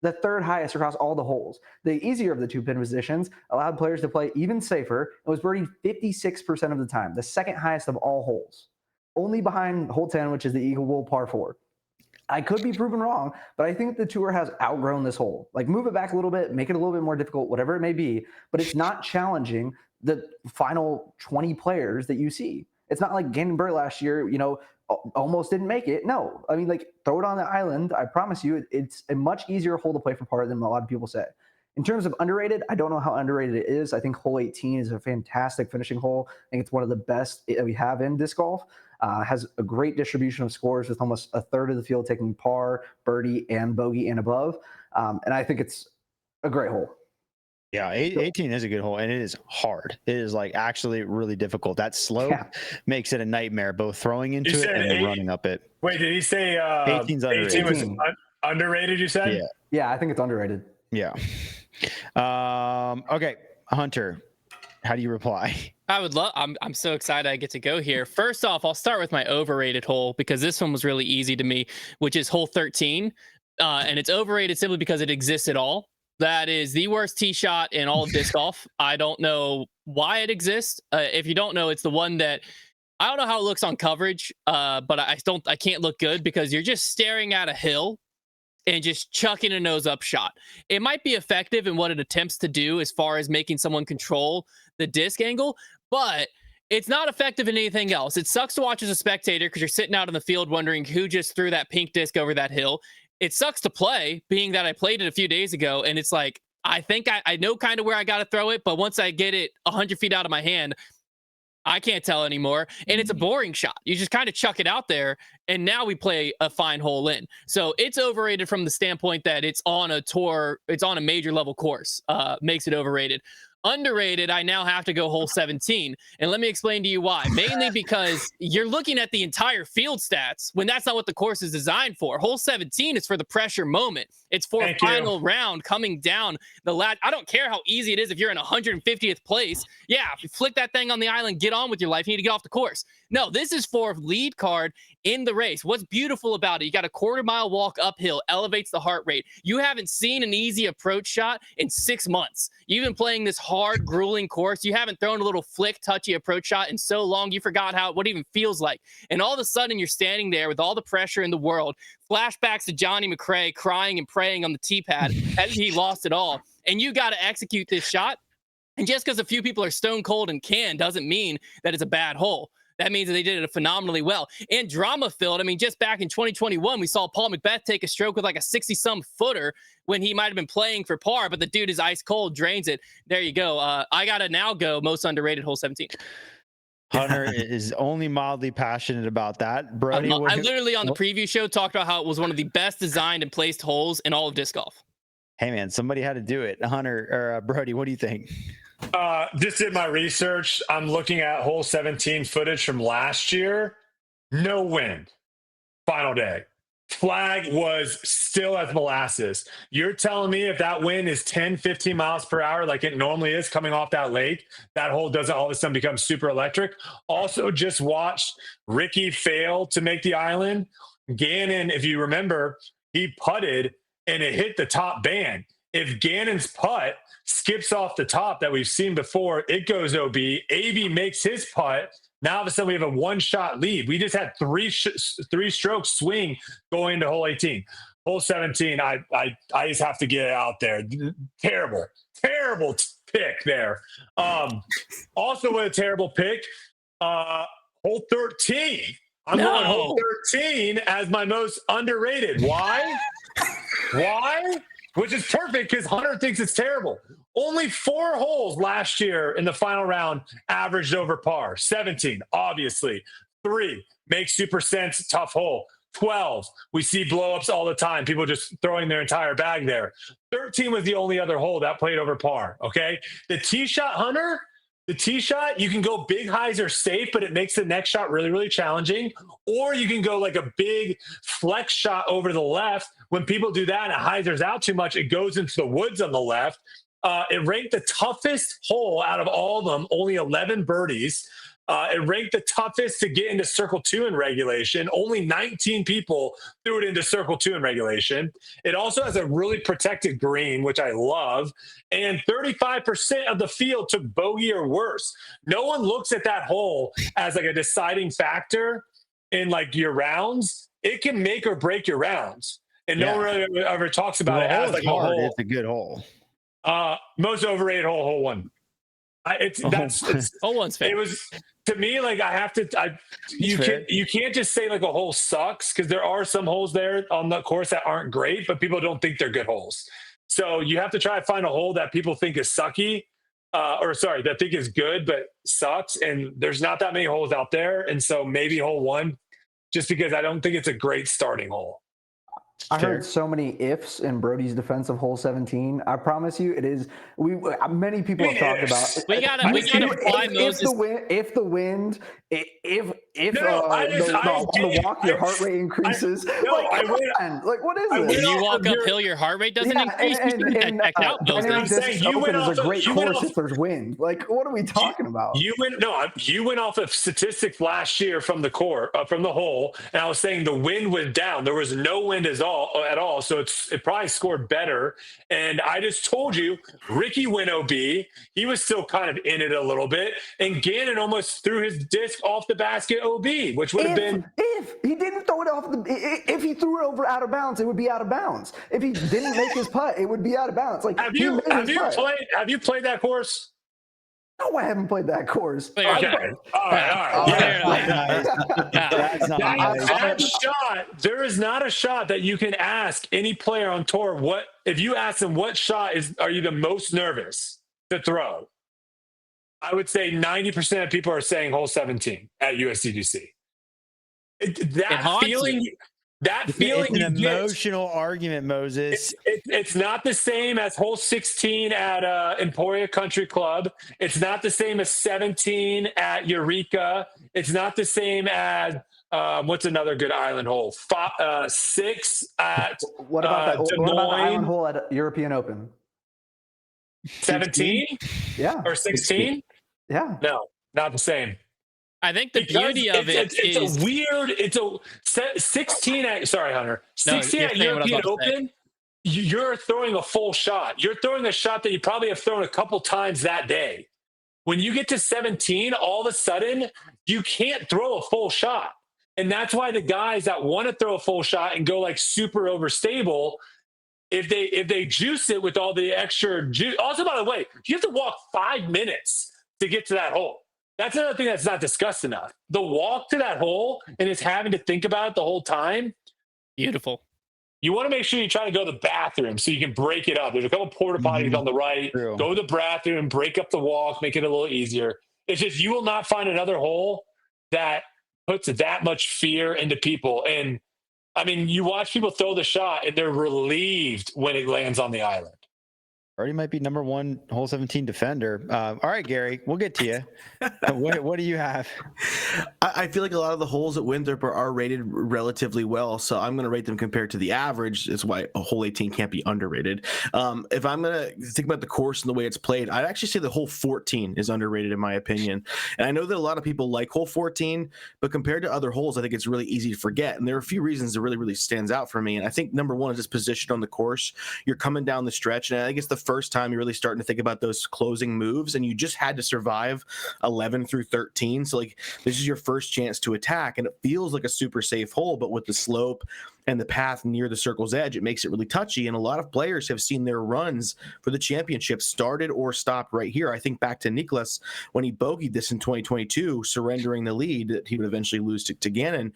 the third highest across all the holes. The easier of the two pin positions allowed players to play even safer and was birdied 56% of the time, the second highest of all holes, only behind hole 10, which is the Eagle Bowl par 4. I could be proven wrong, but I think the tour has outgrown this hole. Like, move it back a little bit, make it a little bit more difficult, whatever it may be, but it's not challenging the final 20 players that you see. It's not like Gannon Burr last year, almost didn't make it. No, I mean, like, throw it on the island. I promise you, it's a much easier hole to play for par than a lot of people say. In terms of underrated, I don't know how underrated it is. I think hole 18 is a fantastic finishing hole. I think it's one of the best that we have in disc golf. Has a great distribution of scores with almost a third of the field taking par, birdie, and bogey and above. And I think it's a great hole. Yeah, 18 is a good hole, and it is hard. It is like actually really difficult. That slope makes it a nightmare, both throwing into it and then running up it. Wait, did he say 18's underrated? 18 was underrated, you said? Yeah, I think it's underrated. Yeah. Okay, Hunter, how do you reply? I would love. I'm so excited I get to go here. First off, I'll start with my overrated hole because this one was really easy to me, which is hole 13, and it's overrated simply because it exists at all. That is the worst tee shot in all of disc golf. I don't know why it exists. If you don't know, it's the one that I don't know how it looks on coverage, but I can't look good because you're just staring at a hill and just chucking a nose up shot. It might be effective in what it attempts to do as far as making someone control the disc angle, but it's not effective in anything else. It sucks to watch as a spectator because you're sitting out in the field wondering who just threw that pink disc over that hill. it sucks to play, being that I played it a few days ago, and it's like, I think I know kind of where I got to throw it, but once I get it 100 feet out of my hand, I can't tell anymore. And it's a boring shot. You just kind of chuck it out there, and now we play a fine hole in. So it's overrated from the standpoint that it's on a tour, it's on a major level course, makes it overrated. Underrated, I now have to go hole 17. And let me explain to you why. Mainly because you're looking at the entire field stats when that's not what the course is designed for. Hole 17 is for the pressure moment. It's for final round coming down the lat. I don't care how easy it is if you're in 150th place. Yeah, if you flick that thing on the island, get on with your life. You need to get off the course. No, this is for lead card in the race. What's beautiful about it, you got a quarter-mile walk uphill, elevates the heart rate. You haven't seen an easy approach shot in 6 months. You've been playing this hard, grueling course. You haven't thrown a little flick, touchy approach shot in so long, you forgot what it even feels like. And all of a sudden, you're standing there with all the pressure in the world. Flashbacks to Johnny McRae crying and praying on the tee pad as he lost it all. And you got to execute this shot. And just because a few people are stone cold and can doesn't mean that it's a bad hole. That means that they did it phenomenally well. And drama-filled, I mean, just back in 2021, we saw Paul McBeth take a stroke with like a 60-some footer when he might have been playing for par, but the dude is ice cold, drains it. There you go. I got to now go most underrated hole 17. Hunter is only mildly passionate about that. Brodie, I literally on the preview show talked about how it was one of the best designed and placed holes in all of disc golf. Hey, man, somebody had to do it. Hunter or Brodie, what do you think? Just did my research. I'm looking at hole 17 footage from last year. No wind. Final day. Flag was still as molasses. You're telling me if that wind is 10, 15 miles per hour like it normally is coming off that lake, that hole doesn't all of a sudden become super electric? Also, just watched Ricky fail to make the island. Gannon, if you remember, he putted and it hit the top band. If Gannon's putt skips off the top that we've seen before, it goes OB. AB makes his putt. Now all of a sudden we have a one-shot lead. We just had three stroke swing going into hole 18. Hole 17, I just have to get it out there. Terrible pick there. Also with a terrible pick, hole 13. I'm going hole 13 as my most underrated. Why? Why? Which is perfect because Hunter thinks it's terrible. Only 4 holes last year in the final round averaged over par. 17, obviously. 3, makes super sense, tough hole. 12, we see blowups all the time. People just throwing their entire bag there. 13 was the only other hole that played over par, okay? The tee shot, Hunter, the tee shot, you can go big highs are safe, but it makes the next shot really, really challenging. Or you can go like a big flex shot over the left. When people do that and it hyzers out too much, it goes into the woods on the left. It ranked the toughest hole out of all of them, only 11 birdies. It ranked the toughest to get into Circle 2 in regulation. Only 19 people threw it into Circle 2 in regulation. It also has a really protected green, which I love. And 35% of the field took bogey or worse. No one looks at that hole as like a deciding factor in like your rounds. It can make or break your rounds. And no one really ever talks about it as like a hole. It's a good hole. Most overrated hole, hole 1. Hole 1's fair. It was, to me, like you can't just say like a hole sucks, because there are some holes there on the course that aren't great, but people don't think they're good holes. So you have to try to find a hole that people think is sucky, that think is good but sucks. And there's not that many holes out there, and so maybe hole 1, just because I don't think it's a great starting hole. I heard so many ifs in Brodie's defense of hole 17. I promise you, it is. Many people have talked about. We gotta apply Moses. If the wind, the walk, your heart rate increases. What is it? When you walk uphill, your heart rate doesn't increase. I'm saying you went off a great course if there's wind. Like, what are we talking about? You went off of statistics last year from the hole, and I was saying the wind was down. There was no wind at all, so it probably scored better. And I just told you, Ricky went OB. He was still kind of in it a little bit, and Gannon almost threw his disc off the basket OB, which would have been if he didn't throw it off if he threw it over out of bounds, it would be out of bounds. If he didn't make his putt, it would be out of bounds. Like, have you played that course? No, I haven't played that course. Okay. All right. That's not nice. That shot, there is not a shot that you can ask any player on tour if you ask them what shot are you the most nervous to throw? I would say 90% of people are saying hole 17 at USDGC. That feeling it's an emotional argument, Moses. It's not the same as hole 16 at Emporia Country Club. It's not the same as 17 at Eureka. It's not the same as what's another good island hole? 6 at what about Des what about the Moines? island hole at European Open? 17? Yeah. Or 16? Yeah. No, not the same. I think the beauty of it is a weird. It's a 16 at. Sorry, Hunter. 16 at European Open. You're throwing a full shot. You're throwing a shot that you probably have thrown a couple times that day. When you get to 17, all of a sudden you can't throw a full shot, and that's why the guys that want to throw a full shot and go like super overstable, if they juice it with all the extra juice. Also, by the way, you have to walk 5 minutes to get to that hole. That's another thing that's not discussed enough. The walk to that hole and it's having to think about it the whole time. Beautiful. You want to make sure you try to go to the bathroom so you can break it up. There's a couple porta potties on the right. True. Go to the bathroom, break up the walk, make it a little easier. It's just you will not find another hole that puts that much fear into people. And I mean, you watch people throw the shot and they're relieved when it lands on the island. Brodie might be number 1 hole 17 defender. All right, Gary, we'll get to you. What do you have? I feel like a lot of the holes at Winthrop are rated relatively well, so I'm going to rate them compared to the average. That's why a hole 18 can't be underrated. If I'm going to think about the course and the way it's played, I'd actually say the hole 14 is underrated in my opinion. And I know that a lot of people like hole 14, but compared to other holes, I think it's really easy to forget. And there are a few reasons that really, really stands out for me. And I think number one is its position on the course. You're coming down the stretch, and I think it's the first time you're really starting to think about those closing moves, and you just had to survive 11 through 13. So like this is your first chance to attack, and it feels like a super safe hole, but with the slope and the path near the circle's edge, it makes it really touchy. And a lot of players have seen their runs for the championship started or stopped right here. I think back to Nicklaus when he bogeyed this in 2022, surrendering the lead that he would eventually lose to Gannon.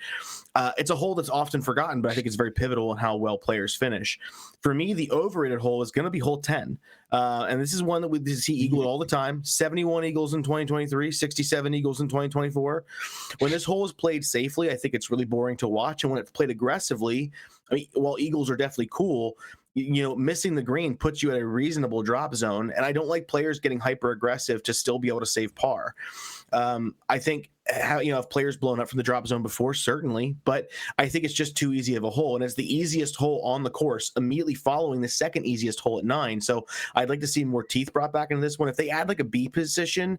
It's a hole that's often forgotten, but I think it's very pivotal in how well players finish. For me, the overrated hole is going to be hole 10. And this is one that we see eagle all the time. 71 eagles in 2023, 67 eagles in 2024. When this hole is played safely, I think it's really boring to watch. And when it's played aggressively, I mean, while eagles are definitely cool, you know, missing the green puts you at a reasonable drop zone. And I don't like players getting hyper aggressive to still be able to save par. I think, have players blown up from the drop zone before? Certainly. But I think it's just too easy of a hole. And it's the easiest hole on the course, immediately following the second easiest hole at 9. So I'd like to see more teeth brought back into this one. If they add like a B position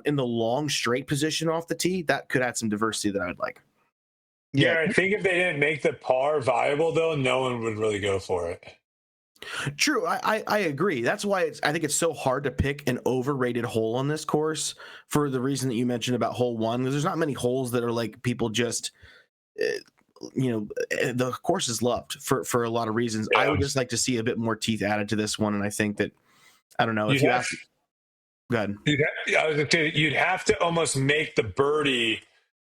in the long straight position off the tee, that could add some diversity that I would like. Yeah, I think if they didn't make the par viable, though, no one would really go for it. True. I agree. That's why I think it's so hard to pick an overrated hole on this course for the reason that you mentioned about hole 1. There's not many holes that are like people just, the course is loved for a lot of reasons. Yeah. I would just like to see a bit more teeth added to this one. And I think that, I don't know if you ask. Go ahead. You'd have to almost make the birdie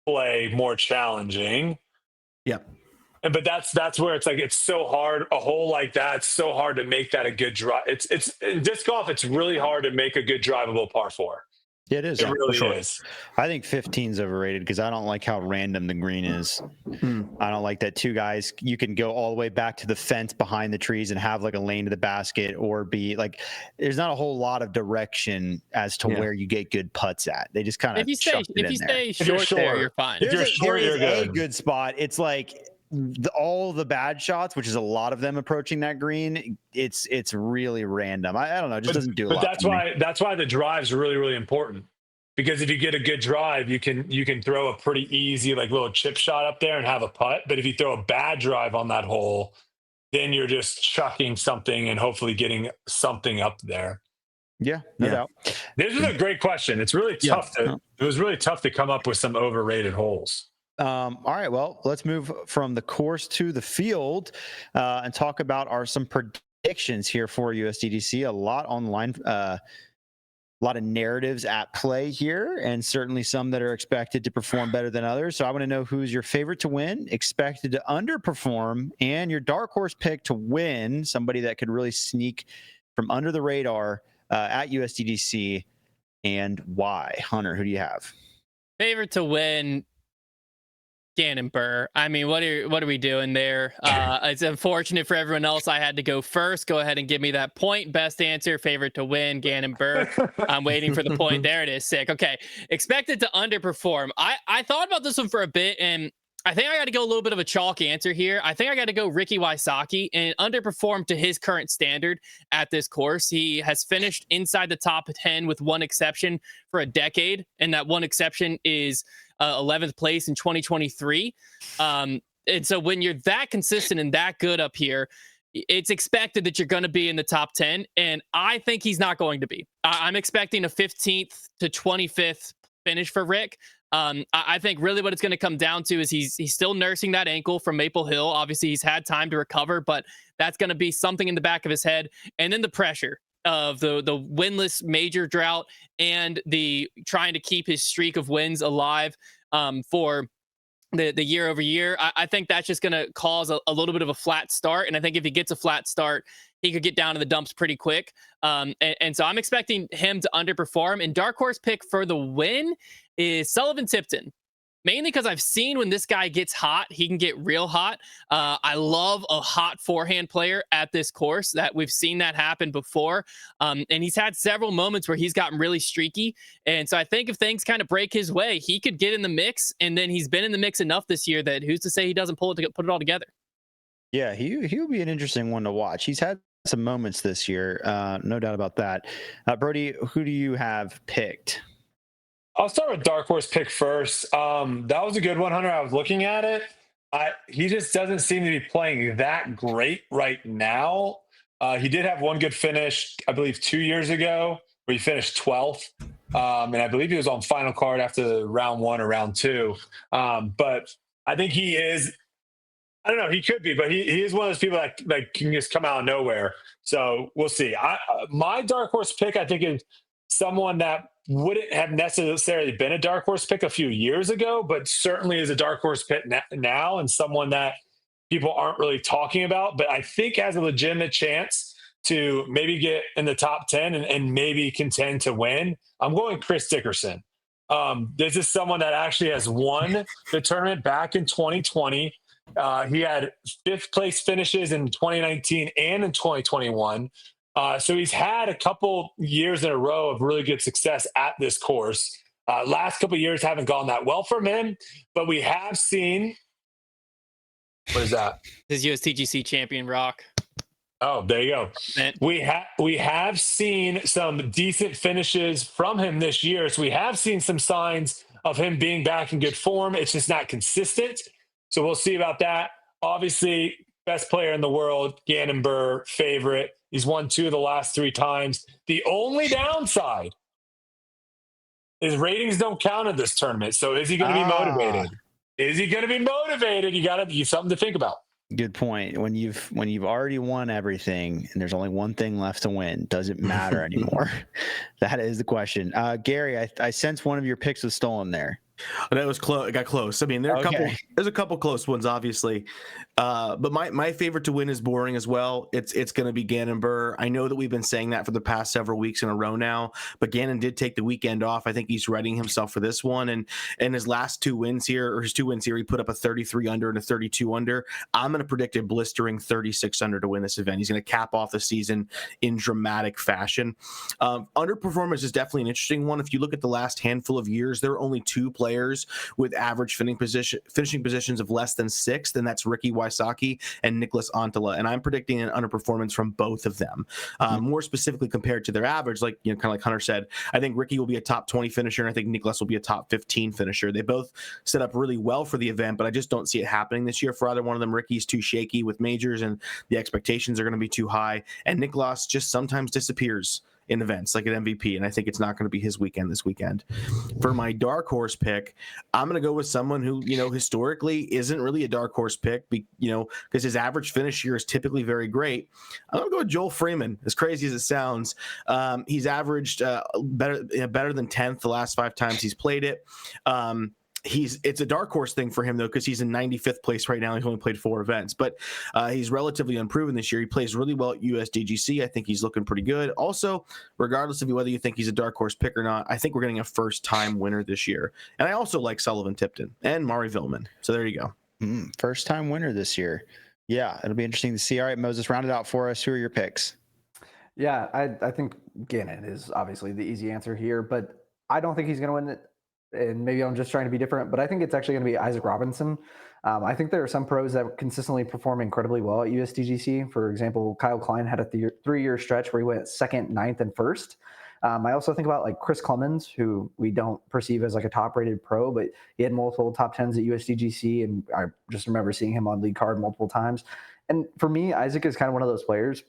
play more challenging. Yeah. But that's where it's like it's so hard. A hole like that, it's so hard to make that a good drive. It's in disc golf. It's really hard to make a good drivable par 4. It is. It really is. I think 15 is overrated because I don't like how random the green is. I don't like that 2 guys, you can go all the way back to the fence behind the trees and have like a lane to the basket, or be like, there's not a whole lot of direction as to where you get good putts at. They just kind of, if you stay short there, you're fine. There is a good spot. It's like, all the bad shots, which is a lot of them approaching that green, it's really random. I don't know, it just doesn't do a lot. But that's why the drive's really, really important. Because if you get a good drive, you can throw a pretty easy like little chip shot up there and have a putt. But if you throw a bad drive on that hole, then you're just chucking something and hopefully getting something up there. Yeah, no doubt. This is a great question. It's really tough it was really tough to come up with some overrated holes. All right, well, let's move from the course to the field and talk about some predictions here for USDGC. A lot online lot of narratives at play here, and certainly some that are expected to perform better than others. So I want to know who's your favorite to win, expected to underperform, and your dark horse pick to win, somebody that could really sneak from under the radar at USDGC, and why. Hunter, who do you have? Favorite to win, Gannon Burr. I mean, what are we doing there? It's unfortunate for everyone else. I had to go first. Go ahead and give me that point. Best answer, favorite to win, Gannon Burr. I'm waiting for the point. There it is. Sick. Okay. Expected to underperform. I thought about this one for a bit, and I think I got to go a little bit of a chalk answer here. I think I got to go Ricky Wysocki, and underperformed to his current standard at this course. He has finished inside the top 10 with one exception for a decade, and that one exception is 11th place in 2023. And so when you're that consistent and that good up here, it's expected that you're going to be in the top 10. And I think he's not going to be. I'm expecting a 15th to 25th finish for Rick. I think really what it's going to come down to is he's still nursing that ankle from Maple Hill. Obviously, he's had time to recover, but that's going to be something in the back of his head. And then the pressure of the winless major drought and the trying to keep his streak of wins alive for the year over year. I think that's just going to cause a little bit of a flat start. And I think if he gets a flat start, he could get down to the dumps pretty quick. And so I'm expecting him to underperform. And dark horse pick for the win is Sullivan Tipton. Mainly because I've seen when this guy gets hot, he can get real hot. I love a hot forehand player at this course. That we've seen that happen before. And he's had several moments where he's gotten really streaky. And so I think if things kind of break his way, he could get in the mix. And then he's been in the mix enough this year that who's to say he doesn't put it all together. Yeah, he'll be an interesting one to watch. He's had some moments this year, no doubt about that. Brodie, who do you have picked? I'll start with dark horse pick first. That was a good one, Hunter. I was looking at it. He just doesn't seem to be playing that great right now. He did have one good finish, I believe, 2 years ago, where he finished 12th. And I believe he was on final card after round one or round two. But I think he is, I don't know, he could be, but he is one of those people that can just come out of nowhere. So we'll see. My dark horse pick, I think, is someone that wouldn't have necessarily been a dark horse pick a few years ago, but certainly is a dark horse pick now, and someone that people aren't really talking about, but I think has a legitimate chance to maybe get in the top 10 and maybe contend to win. I'm going Chris Dickerson. This is someone that actually has won the tournament back in 2020. He had 5th place finishes in 2019 and in 2021. So he's had a couple years in a row of really good success at this course. Last couple of years haven't gone that well for him, but we have seen. What is that? His USDGC champion rock. Oh, there you go. Man. We have seen some decent finishes from him this year. So we have seen some signs of him being back in good form. It's just not consistent. So we'll see about that. Obviously, best player in the world, Gannon Burr, favorite. He's won 2 of the last 3 times. The only downside is ratings don't count in this tournament. So is he going to be motivated? Is he going to be motivated? You got something to think about. Good point. When you've already won everything and there's only one thing left to win, does it matter anymore? That is the question. Gary, I sense one of your picks was stolen there. That was close. It got close. I mean, there's a couple close ones, obviously. But my favorite to win is boring as well. It's going to be Gannon Burr. I know that we've been saying that for the past several weeks in a row now, but Gannon did take the weekend off. I think he's readying himself for this one. And his last 2 wins here, or his 2 wins here, he put up a 33 under and a 32 under. I'm going to predict a blistering 36 under to win this event. He's going to cap off the season in dramatic fashion. Underperformance is definitely an interesting one. If you look at the last handful of years, there are only 2 players with average finishing positions of less than 6th, and that's Ricky Wysocki and Nicholas Antala. And I'm predicting an underperformance from both of them. More specifically compared to their average, kind of like Hunter said, I think Ricky will be a top 20 finisher, and I think Nicholas will be a top 15 finisher. They both set up really well for the event, but I just don't see it happening this year for either one of them. Ricky's too shaky with majors, and the expectations are going to be too high, and Nicholas just sometimes disappears in events like an MVP, and I think it's not going to be his weekend this weekend. For my dark horse pick, I'm going to go with someone who, historically isn't really a dark horse pick, because his average finish here is typically very great. I'm going to go with Joel Freeman. As crazy as it sounds, he's averaged better than 10th the last 5 times he's played it. It's a dark horse thing for him though, because he's in 95th place right now. He's only played 4 events, but he's relatively unproven this year. He plays really well at USDGC. I think he's looking pretty good. Also, regardless of whether you think he's a dark horse pick or not, I think we're getting a first time winner this year. And I also like Sullivan Tipton and Mari Villman. So there you go. First time winner this year. Yeah, it'll be interesting to see. All right, Moses, round it out for us. Who are your picks? Yeah, I think Gannon is obviously the easy answer here, but I don't think he's going to win it. And maybe I'm just trying to be different, but I think it's actually going to be Isaac Robinson. I think there are some pros that consistently perform incredibly well at USDGC. For example, Kyle Klein had a 3-year stretch where he went 2nd, 9th, and 1st. I also think about like Chris Clemens, who we don't perceive as like a top-rated pro, but he had multiple top 10s at USDGC, and I just remember seeing him on league card multiple times. And for me, Isaac is kind of one of those players.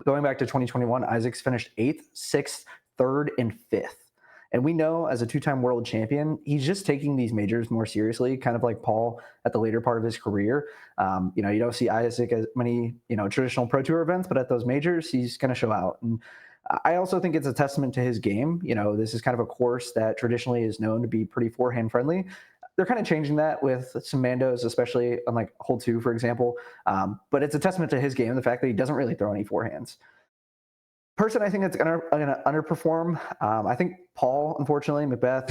Going back to 2021, Isaac's finished 8th, 6th, 3rd, and 5th. And we know as a 2-time world champion, he's just taking these majors more seriously, kind of like Paul at the later part of his career. You don't see Isaac as many, traditional Pro Tour events, but at those majors, he's going to show out. And I also think it's a testament to his game. This is kind of a course that traditionally is known to be pretty forehand friendly. They're kind of changing that with some Mandos, especially on like hole 2, for example. But it's a testament to his game, the fact that he doesn't really throw any forehands. Person I think that's going to underperform, I think Paul, unfortunately, Macbeth,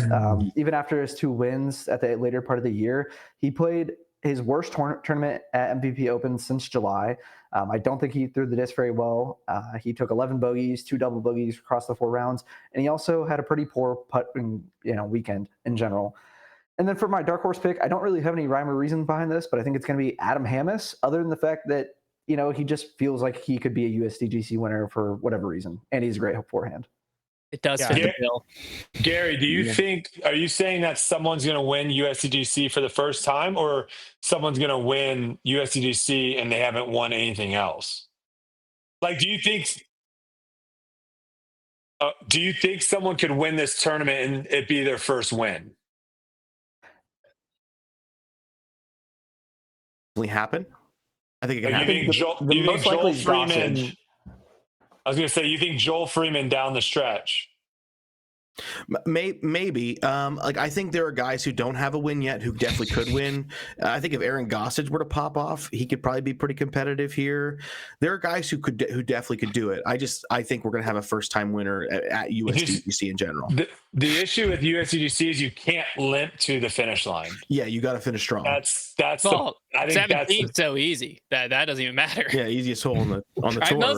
even after his 2 wins at the later part of the year, he played his worst tournament at MVP Open since July. I don't think he threw the disc very well. He took 11 bogeys, 2 double bogeys across the 4 rounds, and he also had a pretty poor putting, weekend in general. And then for my dark horse pick, I don't really have any rhyme or reason behind this, but I think it's going to be Adam Hammes, other than the fact that he just feels like he could be a USDGC winner for whatever reason, and he's a great forehand. It does fit the bill. Gary, do you think, are you saying that someone's going to win USDGC for the first time, or someone's going to win USDGC and they haven't won anything else? Like, do you think someone could win this tournament and it be their first win? Happen? I think it can you happen. think Joel Freeman? I was going to say, you think Joel Freeman down the stretch? Maybe. I think there are guys who don't have a win yet who definitely could win. I think if Aaron Gossage were to pop off, he could probably be pretty competitive here. There are guys who definitely could do it. I think we're going to have a first time winner at USDGC in general. The issue with USDGC is you can't limp to the finish line. Yeah, you got to finish strong. That's well, 17th so easy that doesn't even matter. Yeah, easiest hole on the tour.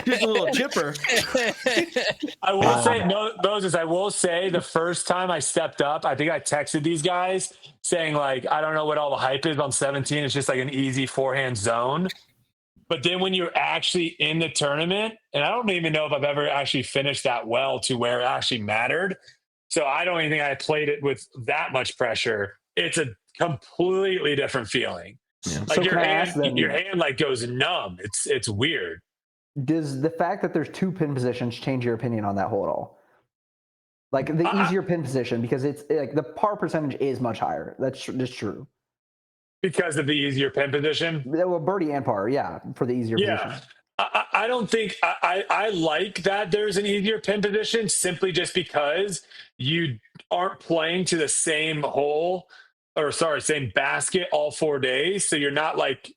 Just a little chipper. I will say, Moses, I will say the first time I stepped up, I think I texted these guys saying, like, I don't know what all the hype is on 17. It's just like an easy forehand zone. But then when you're actually in the tournament, and I don't even know if I've ever actually finished that well to where it actually mattered. So I don't even think I played it with that much pressure. It's a completely different feeling. Yeah. Like so your hand like goes numb. It's weird. Does the fact that there's 2 pin positions change your opinion on that hole at all? Like the easier pin position, because it's like the par percentage is much higher. That's true. Because of the easier pin position? Well, birdie and par, yeah, for the easier position. I don't think I like that there's an easier pin position simply just because you aren't playing to the same same basket all 4 days. So you're not like,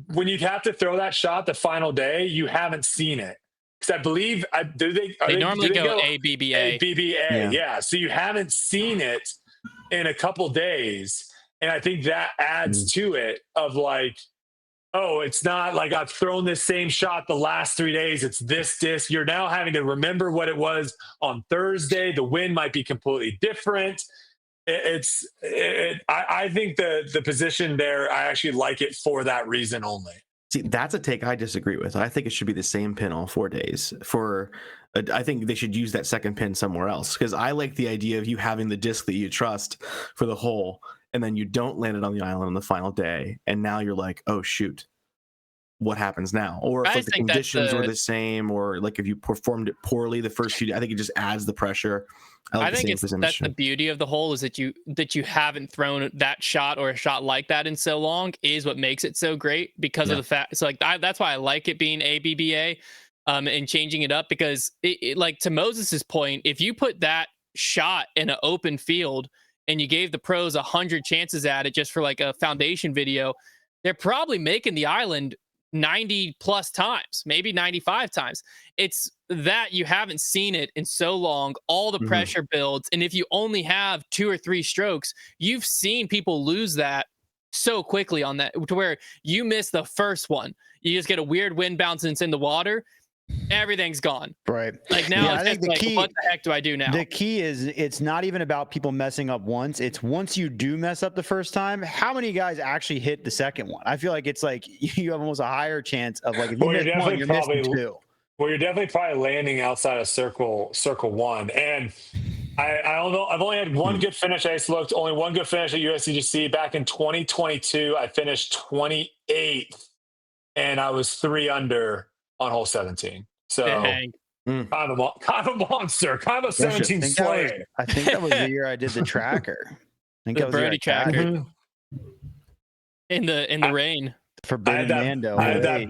when you have to throw that shot the final day, you haven't seen it. Because I believe, they normally go ABBA. ABBA, yeah. So you haven't seen it in a couple days. And I think that adds to it of like, oh, it's not like I've thrown this same shot the last 3 days. It's this disc. You're now having to remember what it was on Thursday. The wind might be completely different. I think the position there, I actually like it for that reason only. See, that's a take I disagree with. I think it should be the same pin all 4 days. I think they should use that second pin somewhere else, because I like the idea of you having the disc that you trust for the hole, and then you don't land it on the island on the final day, and now you're like, oh shoot, what happens now, or if like the conditions were the same, or like if you performed it poorly the first few. I think it just adds the pressure. I think that's the beauty of the hole, is that you haven't thrown that shot or a shot like that in so long is what makes it so great, because of the fact. So like that's why I like it being ABBA, and changing it up, because it like, to Moses's point, if you put that shot in an open field and you gave the pros 100 chances at it just for like a foundation video, they're probably making the island 90 plus times, maybe 95 times. It's that you haven't seen it in so long, all the pressure builds, and if you only have 2 or 3 strokes, you've seen people lose that so quickly on that, to where you miss the first one, you just get a weird wind bounce and it's in the water, everything's gone. Right. Like now, I think the key, what the heck do I do now? The key is, it's not even about people messing up once. It's once you do mess up the first time, how many guys actually hit the second one? I feel like it's like you have almost a higher chance of, like, if you miss one, you're missing 2. Well, you're definitely probably landing outside of circle 1. And I've only had one good finish. I just looked, only one good finish at USDGC back in 2022. I finished 28th, and I was 3 under on hole 17. So kind of a monster, kind of a 17 slayer. I think that was the year I did the tracker. I think the Brodie tracker in the rain. Forbidden Mando. I had that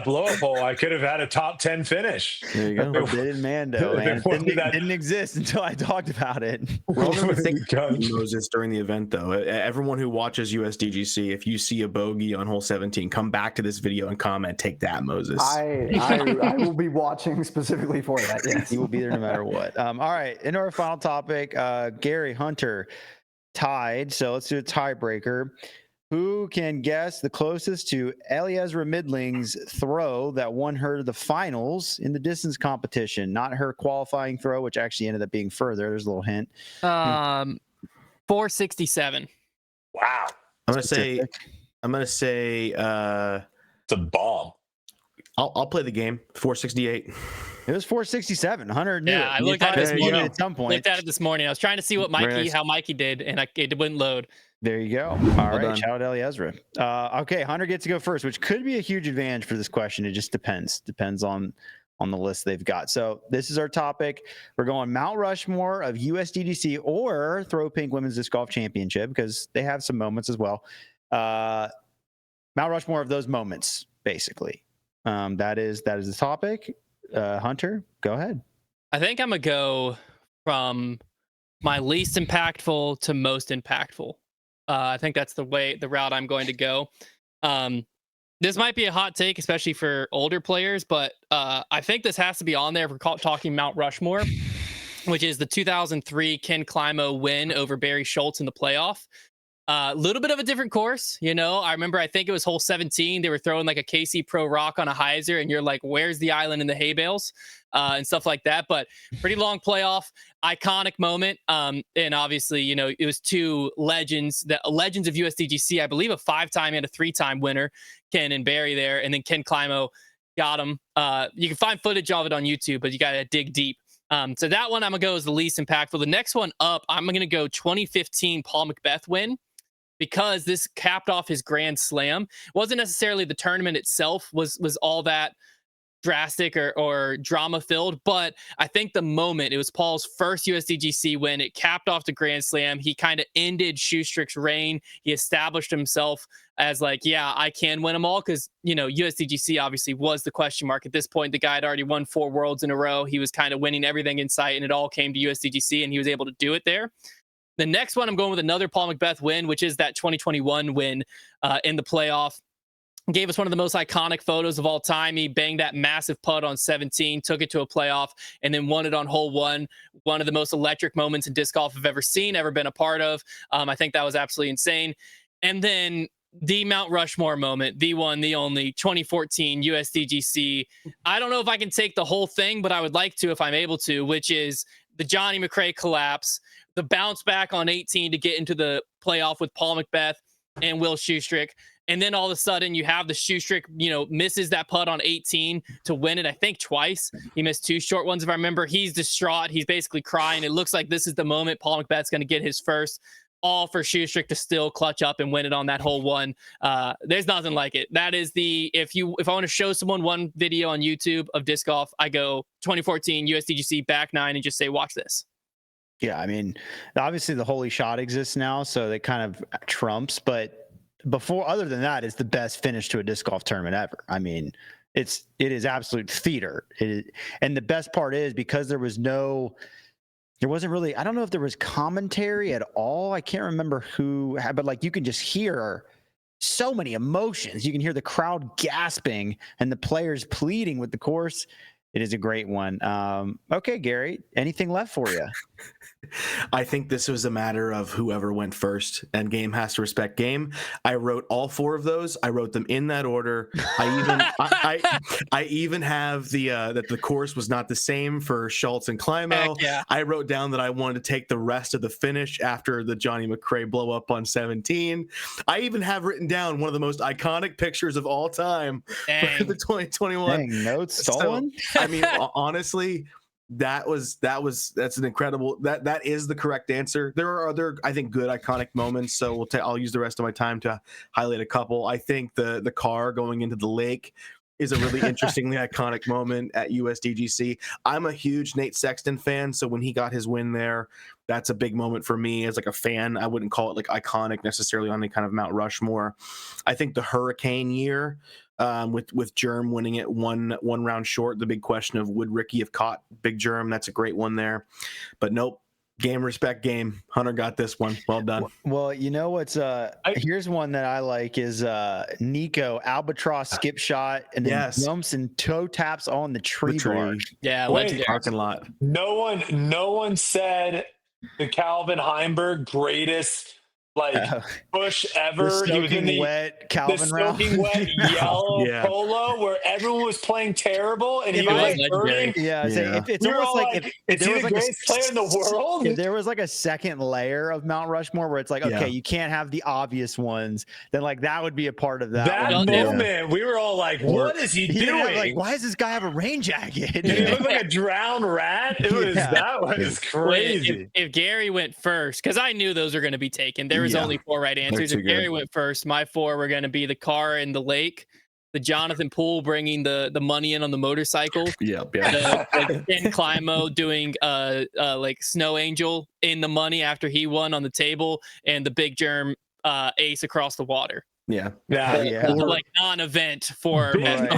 blow up hole. I could have had a top 10 finish. There you go. Forbidden Mando, man. It didn't exist until I talked about it. Moses during the event, though. Everyone who watches USDGC, if you see a bogey on hole 17, come back to this video and comment, "Take that, Moses." I will be watching specifically for that. Yes, he will be there no matter what. All right, into our final topic. Gary, Hunter tied. So let's do a tiebreaker. Who can guess the closest to Eliezer Midling's throw that won her the finals in the distance competition? Not her qualifying throw, which actually ended up being further. There's a little hint. 467. Wow. I'm gonna say it's a bomb. I'll play the game. 468. It was 467. Hunter knew. Yeah, I looked at it this morning. At some point. Looked at it this morning. I was trying to see what how Mikey did, and it wouldn't load. There you go. All right, shout out Eliezer. Okay, Hunter gets to go first, which could be a huge advantage for this question. It just depends on the list they've got. So this is our topic. We're going Mount Rushmore of USDGC or Throw Pink Women's Disc Golf Championship, because they have some moments as well. Mount Rushmore of those moments, basically. That is the topic. Hunter, go ahead. I think I'm gonna go from my least impactful to most impactful. I think that's the route I'm going to go. This might be a hot take, especially for older players, but I think this has to be on there if we're talking Mount Rushmore, which is the 2003 Ken Climo win over Barry Schultz in the playoff. A little bit of a different course, I remember, I think it was hole 17. They were throwing like a KC Pro Rock on a hyzer, and you're like, where's the island in the hay bales, and stuff like that. But pretty long playoff, iconic moment. And obviously, it was 2 legends of USDGC, I believe a 5-time and a 3-time winner, Ken and Barry there. And then Ken Climo got him. You can find footage of it on YouTube, but you got to dig deep. So that one I'm going to go as the least impactful. The next one up, I'm going to go 2015 Paul Macbeth win, because this capped off his Grand Slam. It wasn't necessarily the tournament itself was all that drastic or drama filled, but I think the moment, it was Paul's first USDGC win. It capped off the Grand Slam. He kind of ended Schustrick's reign. He established himself as like, yeah, I can win them all, because USDGC obviously was the question mark at this point. The guy had already won 4 worlds in a row. He was kind of winning everything in sight, and it all came to USDGC, and he was able to do it there. The next one, I'm going with another Paul Macbeth win, which is that 2021 win in the playoff. Gave us one of the most iconic photos of all time. He banged that massive putt on 17, took it to a playoff, and then won it on hole 1. One of the most electric moments in disc golf I've ever seen, ever been a part of. I think that was absolutely insane. And then the Mount Rushmore moment, the one, the only, 2014 USDGC. I don't know if I can take the whole thing, but I would like to if I'm able to, which is the Johnny McRae collapse, the bounce back on 18 to get into the playoff with Paul Macbeth and Will Schustrick. And then all of a sudden you have the Schustrick, misses that putt on 18 to win it, I think twice. He missed 2 short ones, if I remember. He's distraught. He's basically crying. It looks like this is the moment Paul Macbeth's going to get his first all for Shoestrick to still clutch up and win it on that hole one. There's nothing like it. That is if I want to show someone one video on YouTube of disc golf, I go 2014 USDGC back nine and just say, watch this. Yeah, I mean, obviously the holy shot exists now, so that kind of trumps. But other than that, it's the best finish to a disc golf tournament ever. I mean, it is absolute theater. And the best part is because there wasn't really, I don't know if there was commentary at all. I can't remember who, but like you can just hear so many emotions. You can hear the crowd gasping and the players pleading with the course. It is a great one. Okay, Gary, anything left for you? I think this was a matter of whoever went first, and game has to respect game. I wrote all 4 of those. I wrote them in that order. I even have that the course was not the same for Schultz and Climo. Yeah. I wrote down that I wanted to take the rest of the finish after the Johnny McRae blow up on 17. I even have written down one of the most iconic pictures of all time for the 2021. Dang, notes stolen. So, I mean, honestly, that's an incredible, that is the correct answer. There are other, I think, good iconic moments, so I'll use the rest of my time to highlight a couple. I think the car going into the lake is a really interestingly iconic moment at USDGC. I'm a huge Nate Sexton fan, so when he got his win there, that's a big moment for me as like a fan. I wouldn't call it like iconic necessarily on any kind of Mount Rushmore. I think the hurricane year, with Germ winning it one round short, the big question of would Ricky have caught Big Germ? That's a great one there, but nope. Game respect game. Hunter got this one. Well done. Well, you know what's here's one that I like is Nico albatross skip shot and then jumps and toe taps on the tree bar. Yeah, parking lot. No one said the Calvin Heimberg greatest push ever. He was in the wet Calvin round. Wet yellow polo where everyone was playing terrible and he was birding. If it's almost like is he the greatest player in the world? If there was like a second layer of Mount Rushmore where it's like, okay, you can't have the obvious ones, then like that would be a part of that. That moment, we were all like, what is he doing? Like, why does this guy have a rain jacket? He looked like a drowned rat. That was crazy. If Gary went first, because I knew those were going to be taken. There was only 4 right answers. If Gary went first, my 4 were going to be the car in the lake, the Jonathan Poole bringing the money in on the motorcycle, the Ben Climo doing like Snow Angel in the money after he won on the table, and the Big Germ ace across the water. Like non-event for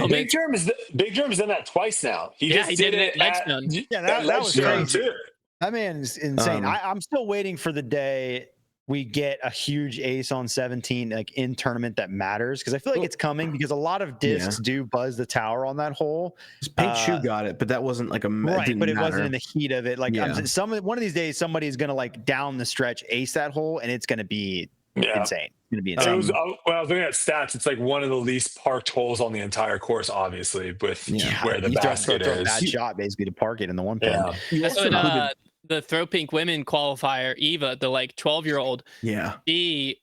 Big Germ has done that twice now. He did it at Ledgestone. That was crazy too. That man is insane. I'm still waiting for the day we get a huge ace on 17 like in tournament that matters, because I feel like it's coming, because a lot of discs do buzz the tower on that hole. Pink Shoe got it, but that wasn't like right, but it wasn't in the heat of it. Like one of these days somebody is going to like down the stretch ace that hole and it's going to be insane. It's going to be insane. When I was looking at stats, it's like one of the least parked holes on the entire course, obviously, with where the basket is. Bad shot basically to park it in the one pin. The Throw Pink Women qualifier, Eva, the like 12-year-old, she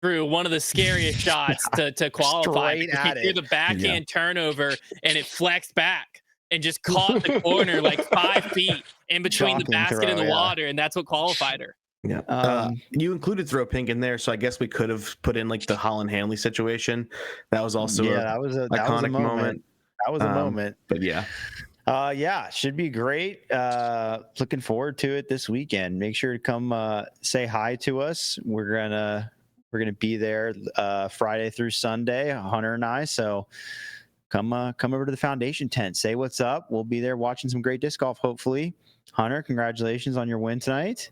threw one of the scariest shots to qualify. She threw the backhand turnover and it flexed back and just caught the corner like 5 feet in between the basket and the water, and that's what qualified her. You included Throw Pink in there, so I guess we could have put in like the Holland Hanley situation. That was also that was a moment. That was a moment. But should be great. Looking forward to it this weekend. Make sure to come say hi to us. We're gonna be there Friday through Sunday, Hunter and I. So come over to the foundation tent. Say what's up. We'll be there watching some great disc golf. Hopefully, Hunter, congratulations on your win tonight.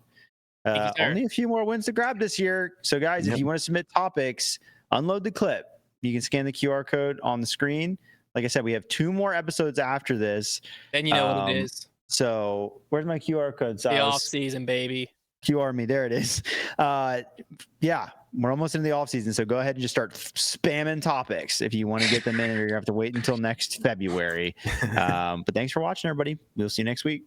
Only a few more wins to grab this year. So guys, if you want to submit topics, unload the clip. You can scan the QR code on the screen. Like I said, we have 2 more episodes after this. Then you know what it is. So where's my QR code? The off season, baby. QR me. There it is. We're almost into the off season. So go ahead and just start spamming topics if you want to get them in, or you're going to have to wait until next February. But thanks for watching, everybody. We'll see you next week.